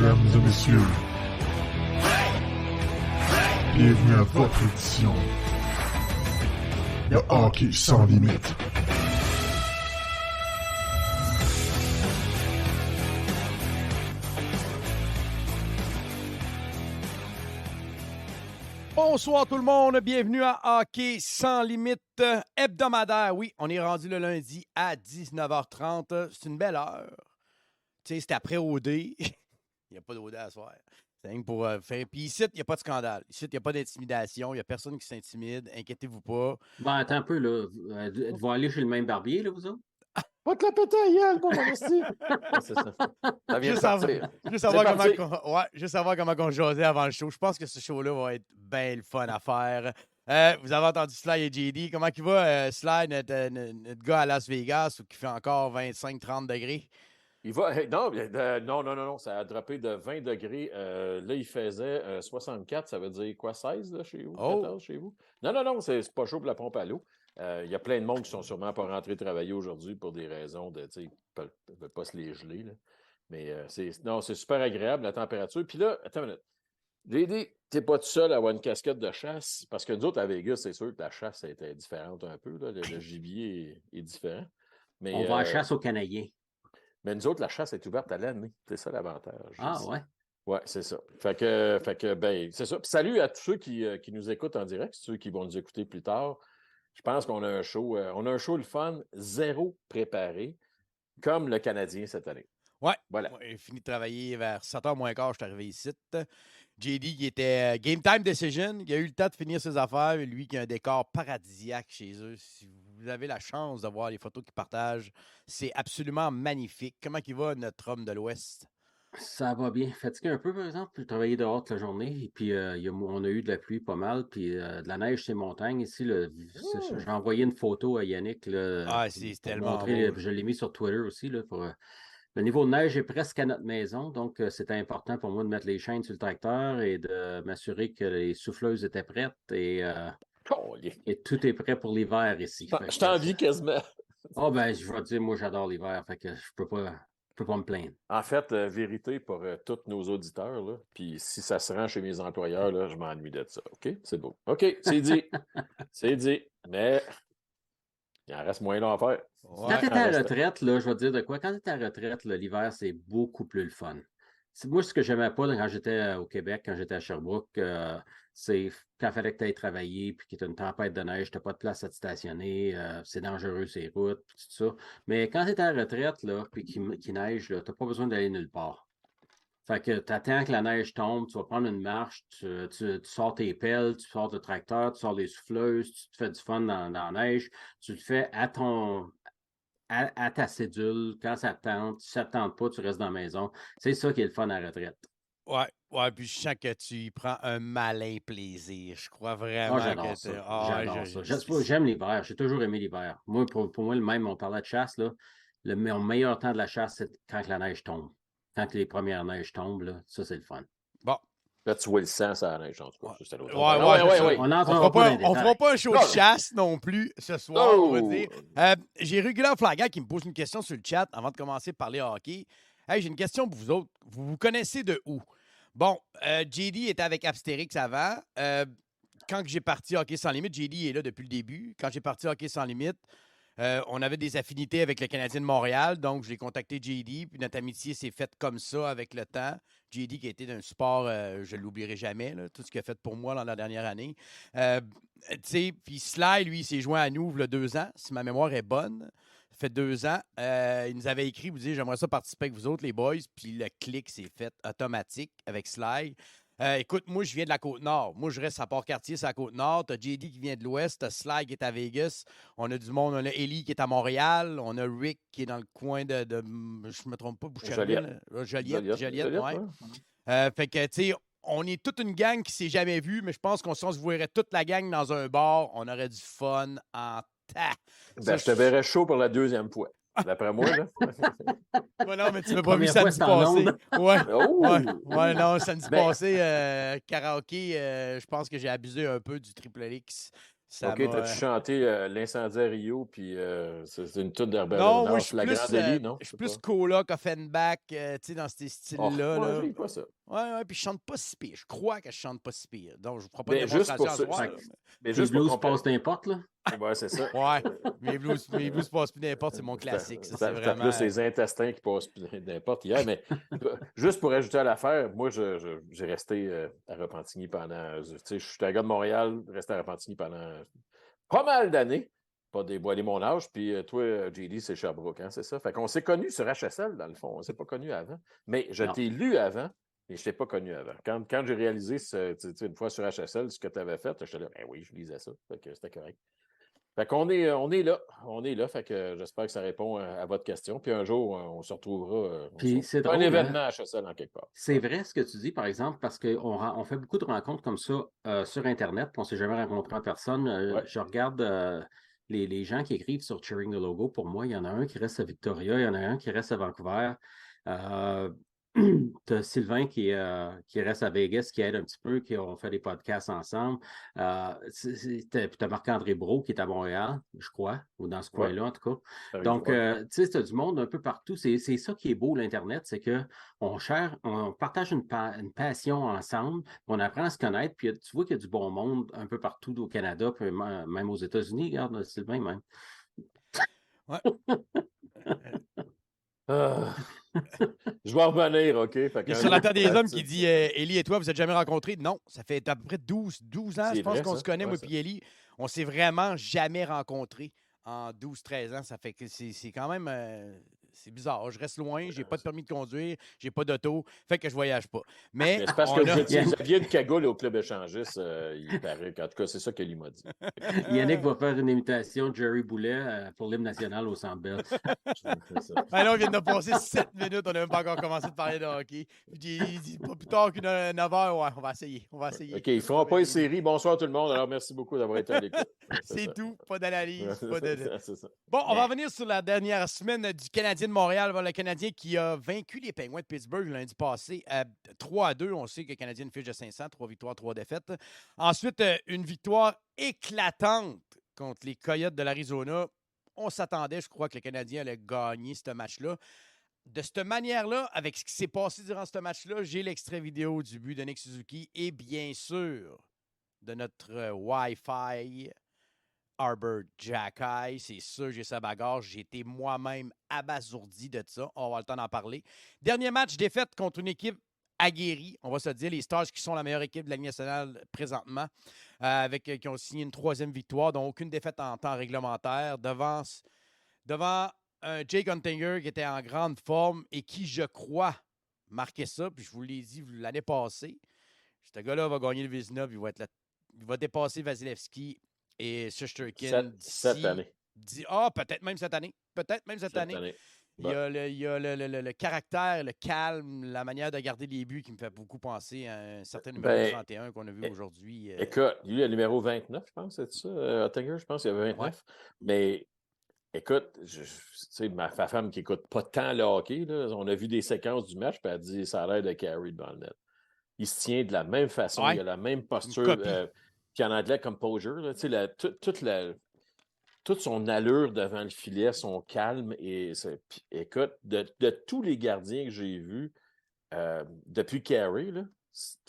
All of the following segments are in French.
Mesdames et messieurs, bienvenue à votre édition de Hockey sans limite. Bonsoir tout le monde, bienvenue à Hockey sans limite hebdomadaire. Oui, on est rendu le lundi à 19h30, c'est une belle heure. Tu sais, c'est après OD. Il n'y a pas d'OD à soir. C'est rien que pour faire. Puis ici, il n'y a pas de scandale. Ici, il n'y a pas d'intimidation. Il n'y a personne qui s'intimide. Inquiétez-vous pas. Ben, attends un peu, là. Vous allez chez le même barbier, là, vous autres? Va te la péter à gueule, mon investi! C'est ça. Ça vient de Juste partir. juste savoir comment on jasait avant le show. Je pense que ce show-là va être bien le fun à faire. Vous avez entendu Sly et JD. Comment il va, Sly, notre gars à Las Vegas, où il fait encore 25-30 degrés? Il va. Non. Ça a droppé de 20 degrés. Là, il faisait 64. Ça veut dire quoi, 16 là, chez vous? 14 chez vous? Non, c'est pas chaud pour la pompe à l'eau. Il y a plein de monde qui sont sûrement pas rentrés travailler aujourd'hui pour des raisons de. Ils ne veulent pas se les geler. Là. Mais c'est super agréable, la température. Puis là, attends une minute. JD, t'es pas tout seul à avoir une casquette de chasse. Parce que nous autres, à Vegas, c'est sûr que la chasse était différente un peu. Là. Le gibier est différent. Mais, on va à chasse aux Canadiens. Mais nous autres, la chasse est ouverte à l'année. C'est ça l'avantage. Ah, ouais? Oui, c'est ça. Fait que ben, c'est ça. Puis salut à tous ceux qui nous écoutent en direct, ceux qui vont nous écouter plus tard. Je pense qu'on a un show. On a un show le fun, zéro préparé, comme le Canadien cette année. Ouais. Voilà. J'ai fini de travailler vers 7h moins quart, je suis arrivé ici. JD qui était Game Time Decision, il a eu le temps de finir ses affaires, lui qui a un décor paradisiaque chez eux. Si vous avez la chance de voir les photos qu'il partage, c'est absolument magnifique. Comment il va, notre homme de l'Ouest? Ça va bien. Fatigué un peu, par exemple. J'ai travaillé dehors toute la journée. Et puis, on a eu de la pluie pas mal. Puis, de la neige, c'est montagne. Ici, j'ai envoyé une photo à Yannick. Là, c'est tellement beau. Je l'ai mis sur Twitter aussi. Là, le niveau de neige est presque à notre maison. Donc, c'était important pour moi de mettre les chaînes sur le tracteur et de m'assurer que les souffleuses étaient prêtes. Et tout est prêt pour l'hiver ici. Je t'envie quasiment. Ben, je vais te dire, moi, j'adore l'hiver. Fait que je peux pas me plaindre. En fait, vérité pour tous nos auditeurs, là, puis si ça se rend chez mes employeurs, là, je m'ennuie de ça. OK? C'est beau. OK, c'est dit. C'est dit. Mais il en reste moins long à faire. Quand tu es à la retraite, là, je vais te dire de quoi. Quand tu es à la retraite, l'hiver, c'est beaucoup plus le fun. Moi, ce que j'aimais pas quand j'étais au Québec, quand j'étais à Sherbrooke, c'est quand il fallait que tu ailles travailler, puis qu'il y a une tempête de neige, tu n'as pas de place à te stationner, c'est dangereux ces routes, puis tout ça. Mais quand tu es à la retraite, là, puis qu'il neige, tu n'as pas besoin d'aller nulle part. Fait que tu attends que la neige tombe, tu vas prendre une marche, tu sors tes pelles, tu sors le tracteur, tu sors les souffleuses, tu te fais du fun dans la neige, tu le fais à ta cédule, quand ça te tente. Si ça ne te tente pas, tu restes dans la maison. C'est ça qui est le fun à la retraite. Ouais, puis je sens que tu y prends un malin plaisir. Je crois vraiment j'adore que ça. J'adore ça. J'aime l'hiver. J'ai toujours aimé l'hiver. Moi, pour moi, même, on parlait de chasse, là, mon meilleur temps de la chasse, c'est quand la neige tombe. Quand les premières neiges tombent, là, ça, c'est le fun. Bon. Là, tu vois le sang, ça neige, en tout cas. Ouais. On ne fera pas un show de chasse non plus ce soir, on va dire. J'ai Régulier Flaggant qui me pose une question sur le chat avant de commencer à parler hockey. Hey, j'ai une question pour vous autres. Vous connaissez de où? Bon, JD était avec Abstérix avant. Quand j'ai parti Hockey sans limite, JD est là depuis le début. Quand j'ai parti Hockey sans limite, on avait des affinités avec le Canadien de Montréal, donc j'ai contacté JD, puis notre amitié s'est faite comme ça avec le temps. JD qui a été d'un support, je ne l'oublierai jamais, là, tout ce qu'il a fait pour moi dans la dernière année. Puis Sly, lui, il s'est joint à nous il y a 2 ans, si ma mémoire est bonne. Ça fait 2 ans. Il nous avait écrit, vous dites, j'aimerais ça participer avec vous autres, les boys, puis le clic s'est fait automatique avec Sly. Écoute, moi, je viens de la Côte-Nord. Moi, je reste à Port-Cartier, c'est la Côte-Nord. T'as JD qui vient de l'Ouest. T'as Sly qui est à Vegas. On a du monde. On a Ellie qui est à Montréal. On a Rick qui est dans le coin de je ne me trompe pas, Boucherville. Joliette, ouais. Fait que, tu sais, on est toute une gang qui ne s'est jamais vue, mais je pense qu'on se verrait toute la gang dans un bar. On aurait du fun en tas. Je te verrais chaud pour la 2e fois. D'après moi, là. Ouais, non, mais tu m'as pas vu samedi passé. Ouais, non, samedi passé, karaoké, je pense que j'ai abusé un peu du Triple X. OK, t'as-tu chanté l'incendie à Rio, puis c'est une toute d'Herbert Non, Léonard, moi, je suis la plus, grande délit, non? je suis plus Coloc, Offenbach, tu sais, dans ces styles-là. Moi, là. j'ai pas ça. Ouais, puis je chante pas si pire. Je crois que je chante pas si pire. Donc, je ne ferai pas de Mais juste démonstration pour à ça. soir. Mais Les juste pour blues comparer. passent n'importe, là. Ouais, c'est ça. Ouais, mes blues passent plus n'importe, c'est mon classique. Ça, c'est T'as vraiment... plus les intestins qui passent plus n'importe hier, mais juste pour ajouter à l'affaire, moi, j'ai resté à Repentigny pendant... Tu sais, je suis un gars de Montréal, resté à Repentigny pendant pas mal d'années. Pas dévoiler mon âge. Puis toi, JD, c'est Sherbrooke, hein, c'est ça? Fait qu'on s'est connus sur HSL, dans le fond. On s'est pas connus avant. Mais je t'ai lu avant, mais je t'ai pas connu avant. Quand j'ai réalisé, une fois sur HSL, ce que tu avais fait, j'étais là, ben oui, je lisais ça. Fait que c'était correct. Fait qu'on est là. On est là. Fait que j'espère que ça répond à votre question. Puis un jour, on se retrouvera. Puis c'est drôle, un événement à HSL en quelque part. C'est vrai ce que tu dis, par exemple, parce qu'on fait beaucoup de rencontres comme ça sur Internet, puis on ne s'est jamais rencontré en personne. Je regarde les gens qui écrivent sur Cheering the Logo. Pour moi, il y en a un qui reste à Victoria, il y en a un qui reste à Vancouver. Tu as Sylvain qui reste à Vegas, qui aide un petit peu, qui ont fait des podcasts ensemble. Tu as Marc-André Brault qui est à Montréal, je crois, ou dans ce coin-là, en tout cas. Donc, tu sais, tu as du monde un peu partout. C'est ça qui est beau, l'Internet, c'est qu'on partage une passion ensemble, on apprend à se connaître, puis tu vois qu'il y a du bon monde un peu partout au Canada, puis même aux États-Unis. Regarde, Sylvain, même. Ouais. Je vais revenir, OK? Il y a sur la Terre des Hommes qui dit Élie et toi, vous n'êtes jamais rencontrés? Non, ça fait à peu près 12 ans, je pense qu'on se connaît, moi et Élie. On s'est vraiment jamais rencontrés en 12-13 ans. Ça fait que c'est quand même... c'est bizarre. Je reste loin, j'ai pas de permis de conduire, j'ai pas d'auto, fait que je voyage pas. Mais c'est parce que vous aviez une cagoule au club échangiste, il paraît. En tout cas, c'est ça qu'Élie m'a dit. Yannick va faire une imitation de Jerry Boulet pour l'hymne national au Centre Bell. Là, on vient de passer 7 minutes, on n'a même pas encore commencé de parler de hockey. Il dit pas plus tard qu'une 9 heures, ouais, on va essayer. OK, ils ne feront pas une série. Bonsoir tout le monde. Alors, merci beaucoup d'avoir été à l'écoute. C'est tout, pas d'analyse. C'est ça. Bon, on va revenir sur la dernière semaine du Canadien de Montréal. Le Canadien qui a vaincu les Penguins de Pittsburgh lundi passé à 3-2. On sait que le Canadien a une fiche de 500, 3 victoires, 3 défaites. Ensuite, une victoire éclatante contre les Coyotes de l'Arizona. On s'attendait, je crois, que le Canadien allait gagner ce match-là. De cette manière-là, avec ce qui s'est passé durant ce match-là, j'ai l'extrait vidéo du but de Nick Suzuki et bien sûr de notre Wi-Fi Arbor Jacky. C'est sûr, j'ai sa bagarre. J'ai été moi-même abasourdi de ça. On va avoir le temps d'en parler. Dernier match, défaite contre une équipe aguerrie, on va se dire, les Stars qui sont la meilleure équipe de la Ligue nationale présentement, qui ont signé une 3e victoire, donc aucune défaite en temps réglementaire, devant un Jake Huntinger qui était en grande forme et qui, je crois, marquait ça, puis je vous l'ai dit l'année passée, ce gars-là va gagner le Vizina, puis il va dépasser Vasilevski et Shesterkin cette année. Peut-être même cette année. Il y a le caractère, le calme, la manière de garder les buts qui me fait beaucoup penser à un certain numéro 31 qu'on a vu aujourd'hui. Écoute, lui, le numéro 29, je pense, c'est ça. Huntinger, je pense qu'il y avait 29. Ouais. Mais écoute, tu sais, ma femme qui n'écoute pas tant le hockey, là, on a vu des séquences du match, puis elle dit ça a l'air de Carey devant le net. Il se tient de la même façon, il a la même posture. Puis en anglais, composure, tu sais, toute son allure devant le filet, son calme. Écoute, de tous les gardiens que j'ai vus depuis Carey,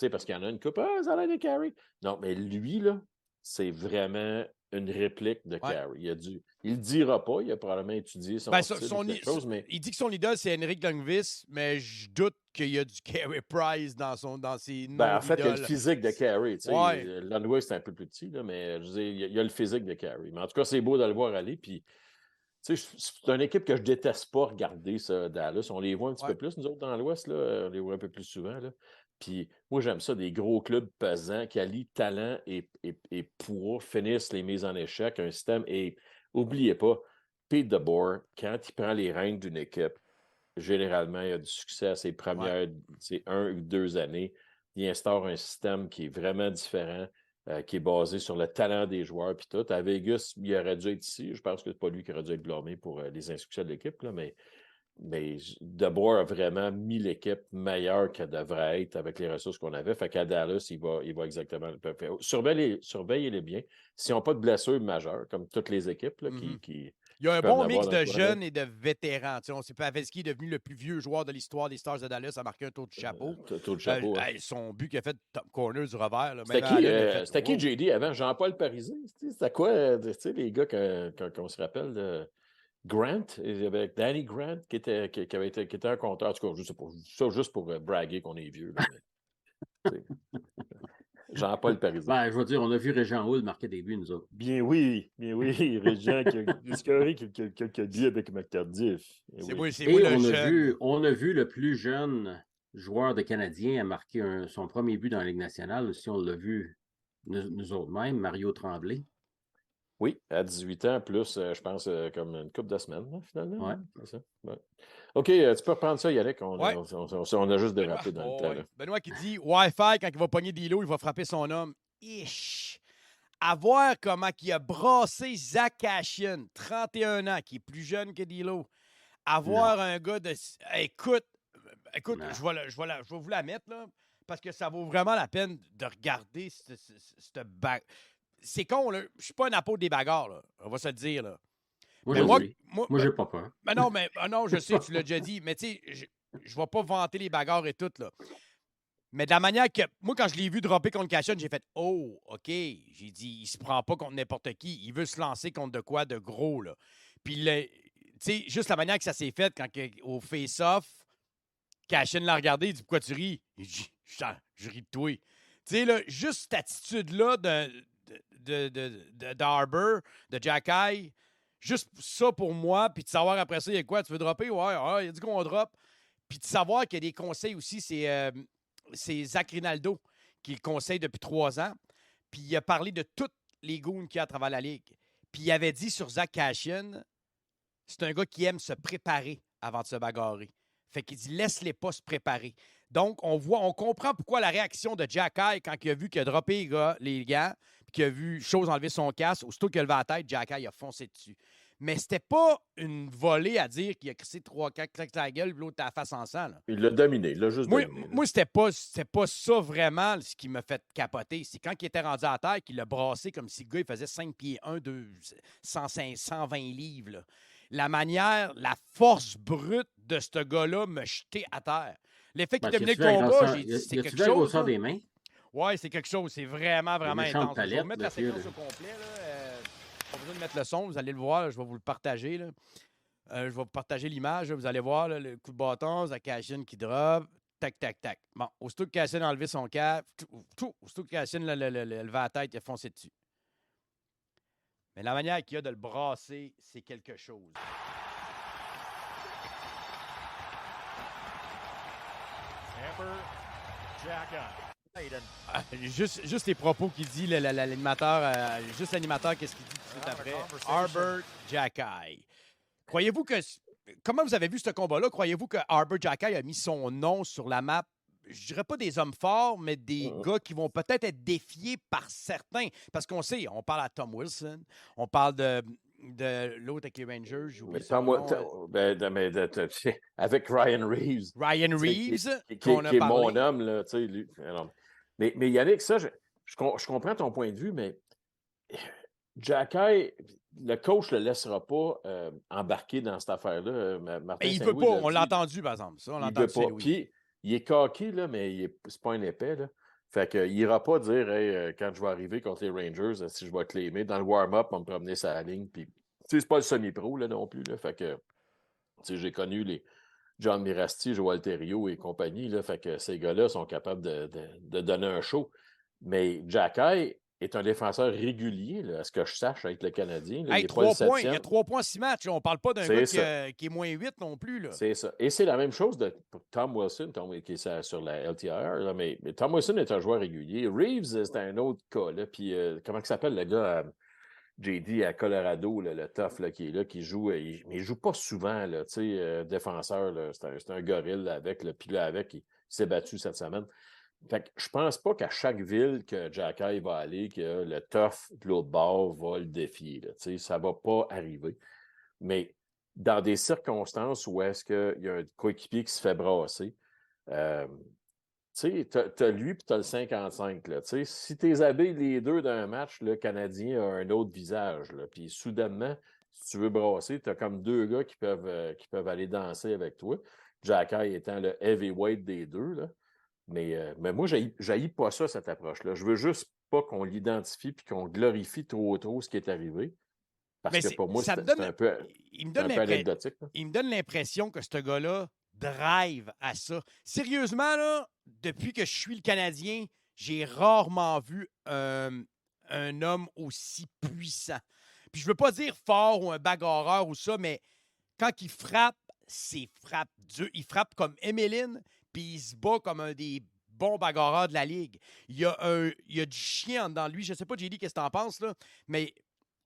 parce qu'il y en a une coupe, ça a l'air de Carey. Non, mais lui, là, c'est vraiment une réplique de Carey. Il ne le dira pas, il a probablement étudié son style mais... Il dit que son idole, c'est Henrik Lundqvist, mais je doute qu'il y a du Carey Price dans ses noms en fait, il y a le physique de Carey. Ouais. Lundqvist, c'est un peu plus petit, là, mais je veux dire, il y a le physique de Carey. Mais en tout cas, c'est beau de le voir aller. Puis, c'est une équipe que je déteste pas regarder, ça, Dallas. On les voit un petit peu plus, nous autres, dans l'Ouest. Là, on les voit un peu plus souvent. Là. Puis, moi, j'aime ça, des gros clubs pesants qui allient talent et poids, finissent les mises en échec, un système. Et n'oubliez pas, Pete DeBoer, quand il prend les rênes d'une équipe, généralement, il a du succès à ses premières 1 ou 2 années. Il instaure un système qui est vraiment différent, qui est basé sur le talent des joueurs. Puis tout. À Vegas, il aurait dû être ici. Je pense que c'est pas lui qui aurait dû être blâmé pour les insuccès de l'équipe, là, mais Mais DeBoer a vraiment mis l'équipe meilleure qu'elle devrait être avec les ressources qu'on avait. Fait qu'à Dallas, il va exactement le faire. Surveillez-les bien. S'ils n'ont pas de blessures majeures, comme toutes les équipes là, qui il y a un bon mix de jeunes et de vétérans. Tu sais, on sait pas, Pavelski est devenu le plus vieux joueur de l'histoire des Stars de Dallas, a marqué un tour de chapeau. Son but qu'il a fait top corner du revers. C'était qui JD avant? Jean-Paul Parisé? C'était quoi, les gars, qu'on se rappelle? Grant, avec Danny Grant, qui était un compteur. En tout cas, je sais pas, ça juste pour braguer qu'on est vieux. Là, Jean-Paul Parisé. Ben, je veux dire, on a vu Régent Houle marquer des buts, nous autres. Bien oui. Régent qui a scoré quelques buts avec McCardiff. On a vu le plus jeune joueur de Canadien à marquer son premier but dans la Ligue nationale. Si on l'a vu, nous autres mêmes, Mario Tremblay. Oui, à 18 ans, plus, je pense, comme une couple de semaines, là, finalement. Ouais. C'est ça. Ouais. OK, tu peux reprendre ça, Yannick. On a juste dérapé dans le temps. Là. Benoît qui dit Wi-Fi, quand il va pogner d'Ilo, il va frapper son homme. Ish! À voir comment il a brassé Zach Cashin, 31 ans, qui est plus jeune que d'Ilo. À voir un gars de. Écoute, je vais vous la mettre, là, parce que ça vaut vraiment la peine de regarder cette bague. C'est con, là. Je suis pas un apôtre des bagarres, là. On va se le dire, là. Moi, j'ai pas peur. Non, je sais, tu l'as déjà dit. Mais tu sais, je vais pas vanter les bagarres et tout, là. Mais de la manière que... Moi, quand je l'ai vu dropper contre Cashin, j'ai fait « Oh, OK. » J'ai dit, il se prend pas contre n'importe qui. Il veut se lancer contre de quoi de gros, là. Puis, tu sais, juste la manière que ça s'est fait quand au face-off, Cashin l'a regardé, il dit « Pourquoi tu ris? » Il dit « Je ris de toi. » Tu sais, là, juste cette attitude-là d'Arbor, de Jack-Eye, juste ça pour moi, puis de savoir après ça, il y a quoi, tu veux dropper? Ouais, il a dit qu'on drop. Puis de savoir qu'il y a des conseils aussi, c'est Zach Rinaldo qui le conseille depuis 3 ans. Puis il a parlé de tous les goons qu'il y a à travers la ligue. Puis il avait dit sur Zach Cashin, c'est un gars qui aime se préparer avant de se bagarrer. Fait qu'il dit, laisse-les pas se préparer. Donc, on comprend pourquoi la réaction de Jack-Eye quand il a vu qu'il a droppé les gants, puis qu'il a vu Chose enlever son casque, aussitôt qu'il a levé la tête, Jack-Eye a foncé dessus. Mais c'était pas une volée à dire qu'il a crissé 3-4 claques à la gueule, puis l'autre à la face en sang. Là. Il l'a dominé, il l'a juste dominé. Moi, c'était pas ça vraiment ce qui m'a fait capoter. C'est quand il était rendu à terre qu'il l'a brassé comme si le gars il faisait 5 pieds 1, 2, 120 livres. Là. La manière, la force brute de ce gars-là me jetait à terre. L'effet qu'il dominait le combat, j'ai dit, c'est quelque chose. Ça des mains? Oui, c'est quelque chose. C'est vraiment, vraiment intense. Palette, je vais mettre la séquence au complet. Pas besoin de mettre le son. Vous allez le voir. Là, je vais vous le partager. Là. Je vais vous partager l'image. Là, vous allez voir là, le coup de bâton, Zach Cashin qui drop. Tac, tac, tac. Bon, aussitôt que Cashin a enlevé son cap, aussitôt que Cashin l'a levé la tête, il a foncé dessus. Mais la manière qu'il y a de le brasser, c'est quelque chose. Juste les propos qu'il dit, l'animateur, juste l'animateur, qu'est-ce qu'il dit tout de suite après? Arbor Jack-Eye. Croyez-vous que... Comment vous avez vu ce combat-là? Croyez-vous que Arbor Jack-Eye a mis son nom sur la map? Je dirais pas des hommes forts, mais des gars qui vont peut-être être défiés par certains. Parce qu'on sait, on parle à Tom Wilson, on parle de l'autre avec les Rangers. Avec Ryan Reeves. Ryan Reeves, qui est mon homme, là, tu sais, lui. Mais Yannick, ça, je comprends ton point de vue, mais Jack-Eye, le coach ne le laissera pas embarquer dans cette affaire-là. Martin il ne peut pas, on l'a entendu, par exemple. Ça, on l'a entendu, Saint-Louis. Puis, il est coquille, là, mais c'est pas un épais, là. Fait qu'il n'ira pas dire, hey, quand je vais arriver contre les Rangers, si je vais claimer, dans le warm-up, on va me promener sur la ligne. Puis, c'est pas le semi-pro, là, non plus, là. Fait que, j'ai connu les John Mirasti, Joël Thériault et compagnie, là. Fait que ces gars-là sont capables de donner un show. Mais Jack-Eye est un défenseur régulier, là, à ce que je sache, avec le Canadien. Là, il y a 3 points 6 matchs. On ne parle pas d'un gars qui est moins 8 non plus. Là. C'est ça. Et c'est la même chose pour Tom Wilson, qui est sur la LTIR. Là, mais Tom Wilson est un joueur régulier. Reeves, c'est un autre cas. Là, puis, comment il s'appelle le gars JD à Colorado, là, le tough là, qui est là, qui joue. Mais il ne joue pas souvent, là, défenseur. Là, c'est un gorille là, avec. Puis là, avec, il s'est battu cette semaine. Fait que je pense pas qu'à chaque ville que Jack-Eye va aller, que le tough de l'autre bord va le défier. Là, ça va pas arriver. Mais dans des circonstances où est-ce qu'il y a un coéquipier qui se fait brasser, tu sais, t'as lui puis t'as le 55. Là, si tu habilles les deux d'un match, le Canadien a un autre visage. Puis soudainement, si tu veux brasser, tu as comme deux gars qui peuvent aller danser avec toi. Jacky étant le heavyweight des deux. Là. Mais moi, j'haïs pas ça, cette approche-là. Je veux juste pas qu'on l'identifie puis qu'on glorifie trop ce qui est arrivé. Parce que pour moi, c'est un peu anecdotique. Là. Il me donne l'impression que ce gars-là drive à ça. Sérieusement, là, depuis que je suis le Canadien, j'ai rarement vu un homme aussi puissant. Puis je veux pas dire fort ou un bagarreur ou ça, mais quand il frappe, c'est frappe dur. Il frappe comme Emeline, puis il se bat comme un des bons bagarreurs de la Ligue. Il y a du chien dans lui. Je sais pas, JD, qu'est-ce que t'en penses, là, mais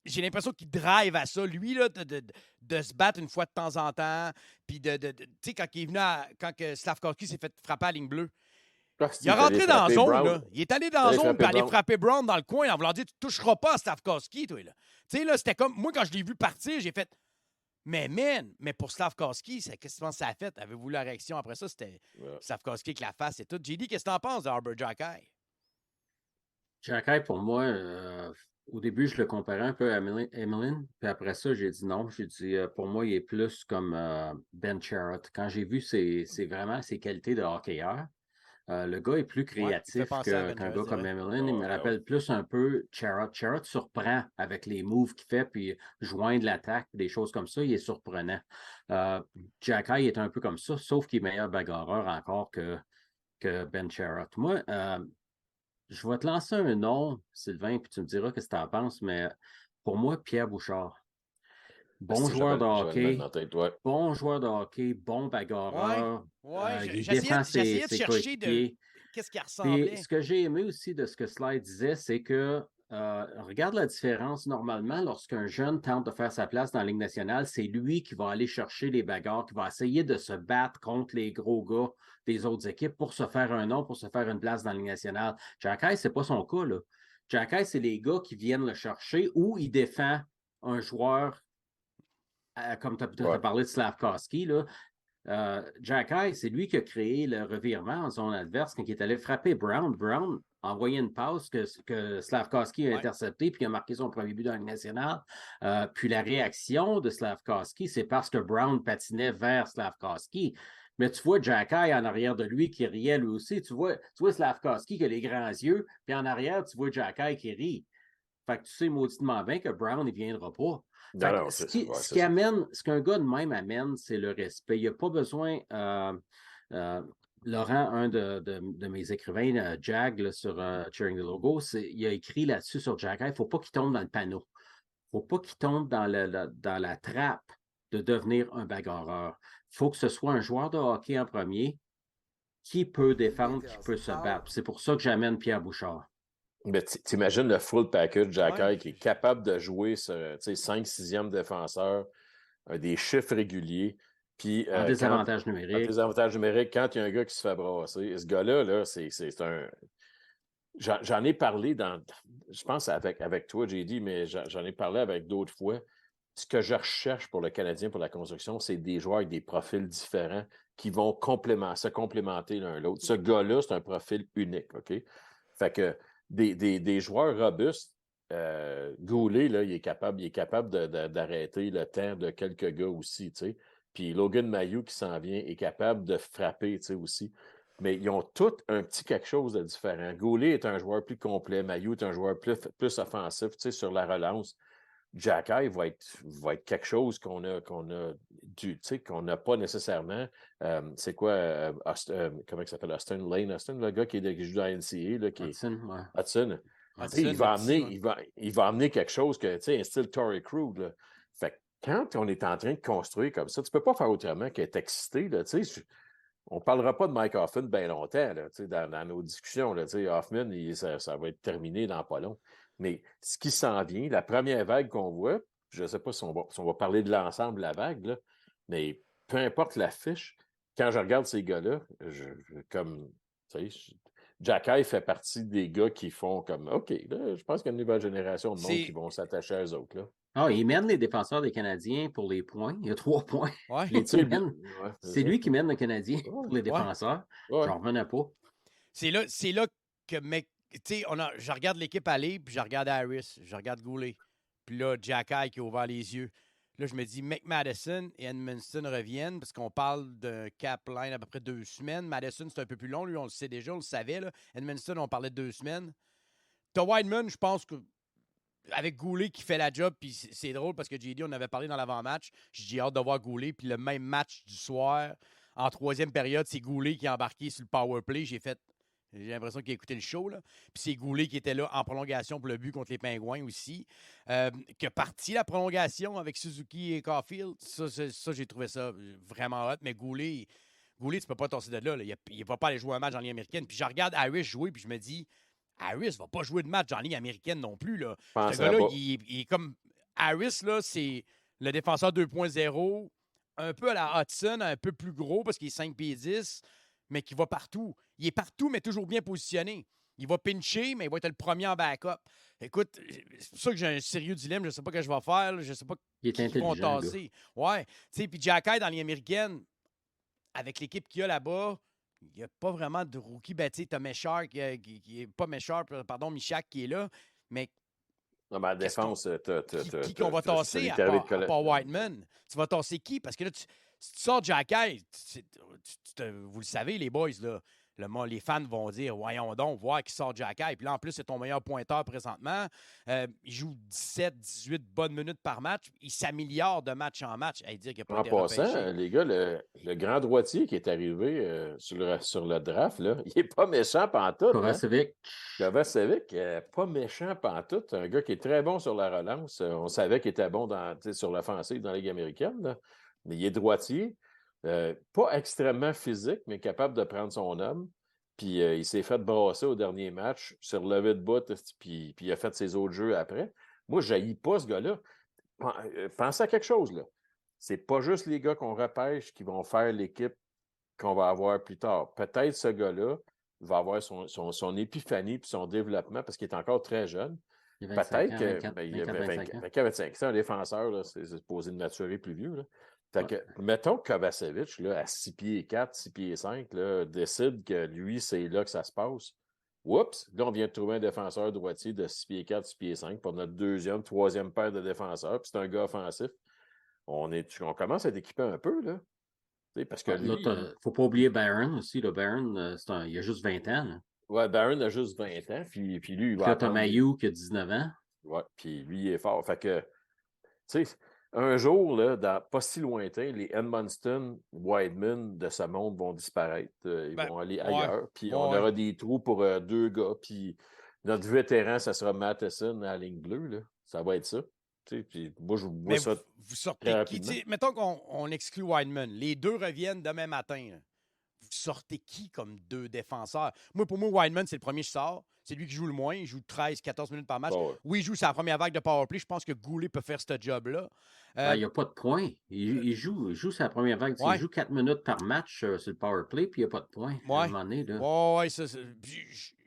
j'ai l'impression qu'il drive à ça. Lui, là, de se battre une fois de temps en temps, puis tu sais, quand il est venu quand Slafkovský s'est fait frapper à la ligne bleue, il est rentré dans la zone, là. Il est allé dans la zone, puis aller frapper Brown dans le coin, en voulant dire, tu toucheras pas à Slafkovský, toi, là. Tu sais, là, c'était comme, moi, quand je l'ai vu partir, j'ai fait, mais pour Slafkovský, qu'est-ce que tu penses que ça a fait? Avez-vous la réaction après ça? C'était Slafkovský avec la face et tout. JD, qu'est-ce que t'en penses de Arbor Jacky? Jacky, pour moi, au début, je le comparais un peu à Emeline. Puis après ça, j'ai dit non. J'ai dit, pour moi, il est plus comme Ben Sherratt. Quand j'ai vu vraiment ses qualités de hockeyeur, le gars est plus créatif qu'un gars comme Emeline. Il me rappelle plus un peu Sherratt. Sherratt surprend avec les moves qu'il fait, puis joindre l'attaque, des choses comme ça. Il est surprenant. Jacky est un peu comme ça, sauf qu'il est meilleur bagarreur encore que Ben Sherratt. Moi, je vais te lancer un nom, Sylvain, puis tu me diras ce que tu en penses, mais pour moi, Pierre Bouchard. Bon joueur de hockey, bon joueur de hockey, bon bagarreur. Il défend ses coéquipiers. Qu'est-ce qui ressemblait? Puis, ce que j'ai aimé aussi de ce que Slide disait, c'est que regarde la différence. Normalement, lorsqu'un jeune tente de faire sa place dans la Ligue nationale, c'est lui qui va aller chercher les bagarres, qui va essayer de se battre contre les gros gars des autres équipes pour se faire un nom, pour se faire une place dans la Ligue nationale. Jacky, c'est pas son cas, là. Jacky, c'est les gars qui viennent le chercher ou il défend un joueur, comme tu as parlé de Slafkovský, là. Jacky, c'est lui qui a créé le revirement en zone adverse quand il est allé frapper Brown. Brown a envoyé une passe que Slafkovský a intercepté puis il a marqué son premier but dans la Ligue nationale. Puis la réaction de Slafkovský, c'est parce que Brown patinait vers Slafkovský. Mais tu vois Jacky en arrière de lui qui riait lui aussi. Tu vois Slafkovský qui a les grands yeux, puis en arrière, tu vois Jacky qui rit. Fait que tu sais mauditement bien que Brown, il ne viendra pas. Ce qu'un gars de même amène, c'est le respect. Il n'y a pas besoin. Laurent, un de mes écrivains, Jag, là, sur Cheering the Logo, il a écrit là-dessus sur Jacky, il ne faut pas qu'il tombe dans le panneau. Il ne faut pas qu'il tombe dans la trappe de devenir un bagarreur. Il faut que ce soit un joueur de hockey en premier qui peut défendre, qui peut se battre. C'est pour ça que j'amène Pierre Bouchard. Mais t'imagines le full package Jacky qui est capable de jouer sur 5-6e défenseur, des chiffres réguliers. Puis, en désavantage numérique. En désavantage numérique, quand il y a un gars qui se fait brasser. Ce gars-là, là, c'est un. J'en ai parlé je pense avec toi, JD, mais j'en ai parlé avec d'autres fois. Ce que je recherche pour le Canadien, pour la construction, c'est des joueurs avec des profils différents qui vont se complémenter l'un l'autre. Ce gars-là, c'est un profil unique, OK? Fait que des joueurs robustes, Goulet, là, il est capable d'arrêter le temps de quelques gars aussi, tu sais. Puis Logan Mailloux qui s'en vient est capable de frapper, tu sais, aussi. Mais ils ont tous un petit quelque chose de différent. Goulet est un joueur plus complet. Mailloux est un joueur plus offensif, tu sais, sur la relance. Jacky va être quelque chose qu'on n'a pas nécessairement. C'est quoi, comment il s'appelle? Austin Lane. Austin, le gars qui joue dans la NCAA. Là, Hudson. Il va amener quelque chose que, tu sais, un style Torrey Krug. Là. Fait que quand on est en train de construire comme ça, tu ne peux pas faire autrement qu'être excité. Là, tu sais, on ne parlera pas de Mike Hoffman bien longtemps là, tu sais, dans nos discussions. Là, tu sais, Hoffman, ça va être terminé dans pas long. Mais ce qui s'en vient, la première vague qu'on voit, je ne sais pas si on va parler de l'ensemble de la vague, là, mais peu importe l'affiche, quand je regarde ces gars-là, Jacky fait partie des gars qui font comme OK, là, je pense qu'il y a une nouvelle génération de monde qui vont s'attacher à eux autres. Là. Ah, il mène les défenseurs des Canadiens pour les points. Il y a 3 points. Ouais. C'est lui qui mène le Canadien pour les défenseurs. Ouais. J'en revenais pas. C'est là que, mec, tu sais, je regarde l'équipe aller, puis je regarde Harris, je regarde Goulet. Puis là, Jacky qui a ouvert les yeux. Là, je me dis, Madison et Edmundson reviennent parce qu'on parle d'un cap line à peu près 2 semaines. Madison, c'est un peu plus long. Lui, on le sait déjà, on le savait. Là. Edmundson, on parlait de 2 semaines. T'as Wideman, je pense que avec Goulet qui fait la job, puis c'est drôle parce que JD, on avait parlé dans l'avant-match. J'ai hâte de voir Goulet. Puis le même match du soir, en 3e période, c'est Goulet qui est embarqué sur le power play. J'ai l'impression qu'il a écouté le show. Là. Puis c'est Goulet qui était là en prolongation pour le but contre les Pingouins aussi. Qui a parti la prolongation avec Suzuki et Caulfield. Ça j'ai trouvé ça vraiment hot. Mais Goulet, tu peux pas tasser de là. Il va pas aller jouer un match en Ligue américaine. Puis je regarde Harris jouer, puis je me dis, Harris va pas jouer de match en Ligue américaine non plus. Là. Ce gars-là, il est comme... Harris, là, c'est le défenseur 2.0, un peu à la Hudson, un peu plus gros parce qu'il est 5 pieds 10, mais qui va partout. Il est partout, mais toujours bien positionné. Il va pincher, mais il va être le premier en backup. Écoute, c'est pour ça que j'ai un sérieux dilemme. Je ne sais pas ce que je vais faire. Là. Je ne sais pas qui vont tasser. Ouais. Tu sais, puis Jacky dans les américaines, avec l'équipe qu'il y a là-bas, il n'y a pas vraiment de rookie. Ben, tu sais, t'as Méchard qui est pas Méchard, pardon, Michak qui est là. Mais. Non, mais à la défense, qui qu'on va tasser à part Whiteman? Tu vas tasser qui? Parce que là, si tu sors Jacky, vous le savez, les boys, là. Les fans vont dire, voyons donc, voir qui sort Jacky. Puis là, en plus, c'est ton meilleur pointeur présentement. Il joue 17, 18 bonnes minutes par match. Il s'améliore de match en match. Dire qu'il en passant, les gars, le grand droitier qui est arrivé sur le draft, là, il n'est pas méchant pantoute. Kovacevic. Kovacevic, pas méchant pantoute. Un gars qui est très bon sur la relance. On savait qu'il était bon sur l'offensive dans la Ligue américaine. Là. Mais il est droitier. Pas extrêmement physique, mais capable de prendre son homme. Puis il s'est fait brasser au dernier match, s'est relevé de bout, puis il a fait ses autres jeux après. Moi, je n'haïs pas ce gars-là. Pensez à quelque chose, là. C'est pas juste les gars qu'on repêche qui vont faire l'équipe qu'on va avoir plus tard. Peut-être ce gars-là va avoir son épiphanie puis son développement parce qu'il est encore très jeune. Peut-être qu'il avait 25 ans. C'est un défenseur, là, c'est supposé de maturer plus vieux. Là. Fait que, mettons que Kovacevic, là, à 6 pieds 4, 6 pieds 5, là, décide que lui, c'est là que ça se passe. Oups! Là, on vient de trouver un défenseur droitier de 6 pieds 4, 6 pieds 5 pour notre 2e, 3e paire de défenseurs. Puis c'est un gars offensif. On commence à être équipé un peu, là. Parce que lui, il ne faut pas oublier Barron aussi. Là. Barron, il a juste 20 ans. Là. Ouais, Barron a juste 20 ans. Puis lui, il va. Puis là, t'as Mailloux qui a 19 ans. Ouais, puis lui, il est fort. Fait que, tu sais, un jour, là, pas si lointain, les Edmundston, Wideman de ce monde vont disparaître. Ils vont aller ailleurs. Puis on aura des trous pour 2 gars. Puis notre vétéran, ça sera Matheson à la ligne bleue. Là. Ça va être ça. Puis moi, je vois ça. Vous sortez qui? Mettons qu'on exclut Wideman. Les 2 reviennent demain matin. Là. Vous sortez qui comme 2 défenseurs? Pour moi, Wideman, c'est le premier qui sort. C'est lui qui joue le moins. Il joue 13-14 minutes par match. Oh, ouais. Oui, il joue sa première vague de powerplay. Je pense que Goulet peut faire ce job-là. Il n'y a pas de points. Il joue sa première vague. Il joue 4 minutes par match sur le powerplay, puis il n'y a pas de points. Ouais. À un moment donné, là. Je ne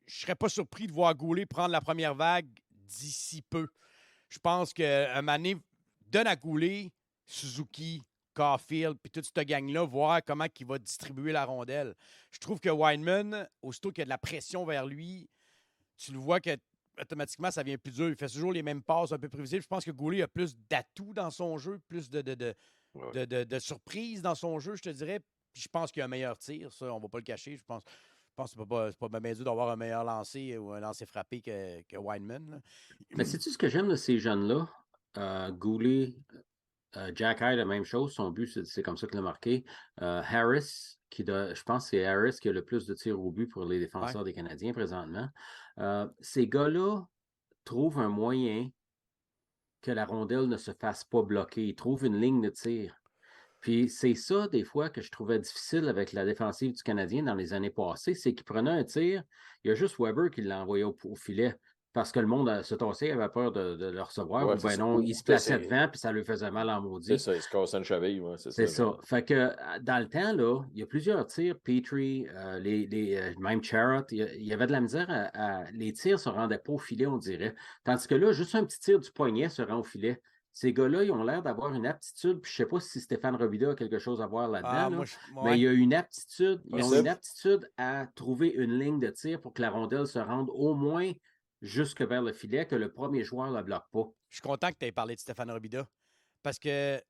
serais pas surpris de voir Goulet prendre la première vague d'ici peu. Je pense qu'un moment donné, donne à Goulet, Suzuki, Caulfield, puis toute cette gang-là, voir comment il va distribuer la rondelle. Je trouve que Wideman, aussitôt qu'il y a de la pression vers lui, tu le vois que automatiquement, ça vient plus dur. Il fait toujours les mêmes passes un peu prévisibles. Je pense que Goulet a plus d'atouts dans son jeu, plus de surprises dans son jeu, je te dirais. Puis je pense qu'il a un meilleur tir, ça, on ne va pas le cacher. Je pense que c'est pas bien dur d'avoir un meilleur lancer ou un lancer frappé que Wideman. Là. Mais sais-tu ce que j'aime de ces jeunes-là? Goulet, Jacky, la même chose. Son but, c'est comme ça qu'il a marqué. Harris, je pense que c'est Harris qui a le plus de tirs au but pour les défenseurs des Canadiens présentement. Ces gars-là trouvent un moyen que la rondelle ne se fasse pas bloquer. Ils trouvent une ligne de tir. Puis c'est ça, des fois, que je trouvais difficile avec la défensive du Canadien dans les années passées, c'est qu'il prenait un tir, il y a juste Weber qui l'a envoyé au filet. parce que le monde se tassait, il avait peur de le recevoir. Ouais, ou bien c'est non, ça. il se plaçait devant, puis ça lui faisait mal en maudit. C'est ça, il se cassait une cheville. Ouais, c'est ça. Fait que dans le temps, là, il y a plusieurs tirs. Petrie, même Charrot, il y avait de la misère les tirs ne se rendaient pas au filet, on dirait. Tandis que là, juste un petit tir du poignet se rend au filet. Ces gars-là, ils ont l'air d'avoir une aptitude, puis je ne sais pas si Stéphane Robida a quelque chose à voir là-dedans, mais il y a une aptitude, ils ont une aptitude à trouver une ligne de tir pour que la rondelle se rende au moins jusque vers le filet, que le premier joueur ne la bloque pas. Je suis content que tu aies parlé de Stéphane Robida, parce que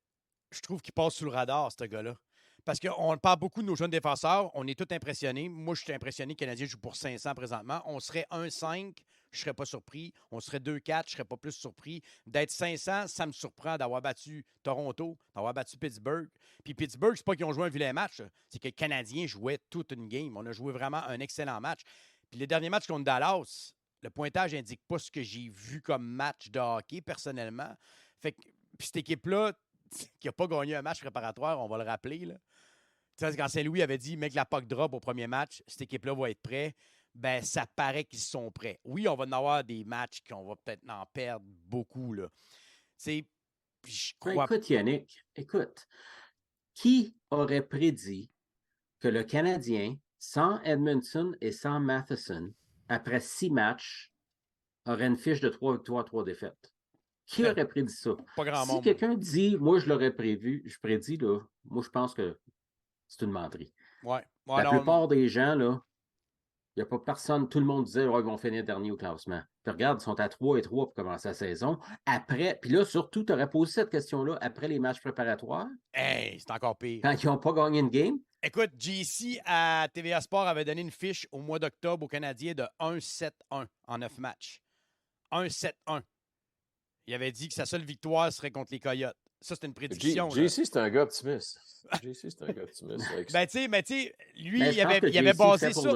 je trouve qu'il passe sous le radar, ce gars-là. Parce qu'on parle beaucoup de nos jeunes défenseurs, on est tous impressionnés. Moi, je suis impressionné, le Canadien joue pour 500 présentement. On serait 1-5, je ne serais pas surpris. On serait 2-4, je ne serais pas plus surpris. D'être 500, ça me surprend d'avoir battu Toronto, d'avoir battu Pittsburgh. Puis Pittsburgh, c'est pas qu'ils ont joué un vilain match, c'est que le Canadien jouait toute une game. On a joué vraiment un excellent match. Puis les derniers matchs contre Dallas, le pointage n'indique pas ce que j'ai vu comme match de hockey, personnellement. Fait que, puis cette équipe-là, qui n'a pas gagné un match préparatoire, on va le rappeler. Là. Tu sais, quand Saint-Louis avait dit « Mec, la puck drop au premier match, cette équipe-là va être prête », ben ça paraît qu'ils sont prêts. Oui, on va en avoir des matchs qu'on va peut-être en perdre beaucoup. Là. Je crois... Écoute, Yannick, qui aurait prédit que le Canadien, sans Edmondson et sans Matheson, après 6 matchs, aurait une fiche de 3 victoires, 3 défaites? Qui aurait prédit ça? Pas grand monde. Si quelqu'un dit, moi, je l'aurais prédit, là, moi, je pense que c'est une menterie. Ouais. La plupart des gens, là, il n'y a pas personne, tout le monde disait, ils vont finir dernier au classement. Puis regarde, ils sont à 3-3 pour commencer la saison. Après, puis là, surtout, tu aurais posé cette question-là après les matchs préparatoires. Hey, c'est encore pire. Quand ils n'ont pas gagné une game. Écoute, JC à TVA Sport avait donné une fiche au mois d'octobre aux Canadiens de 1-7-1 en 9 matchs. 1-7-1. Il avait dit que sa seule victoire serait contre les Coyotes. Ça, c'était une prédiction. JC, c'est un gars optimiste. JC, c'est un gars optimiste. Ben, tu sais, lui, il avait basé ça.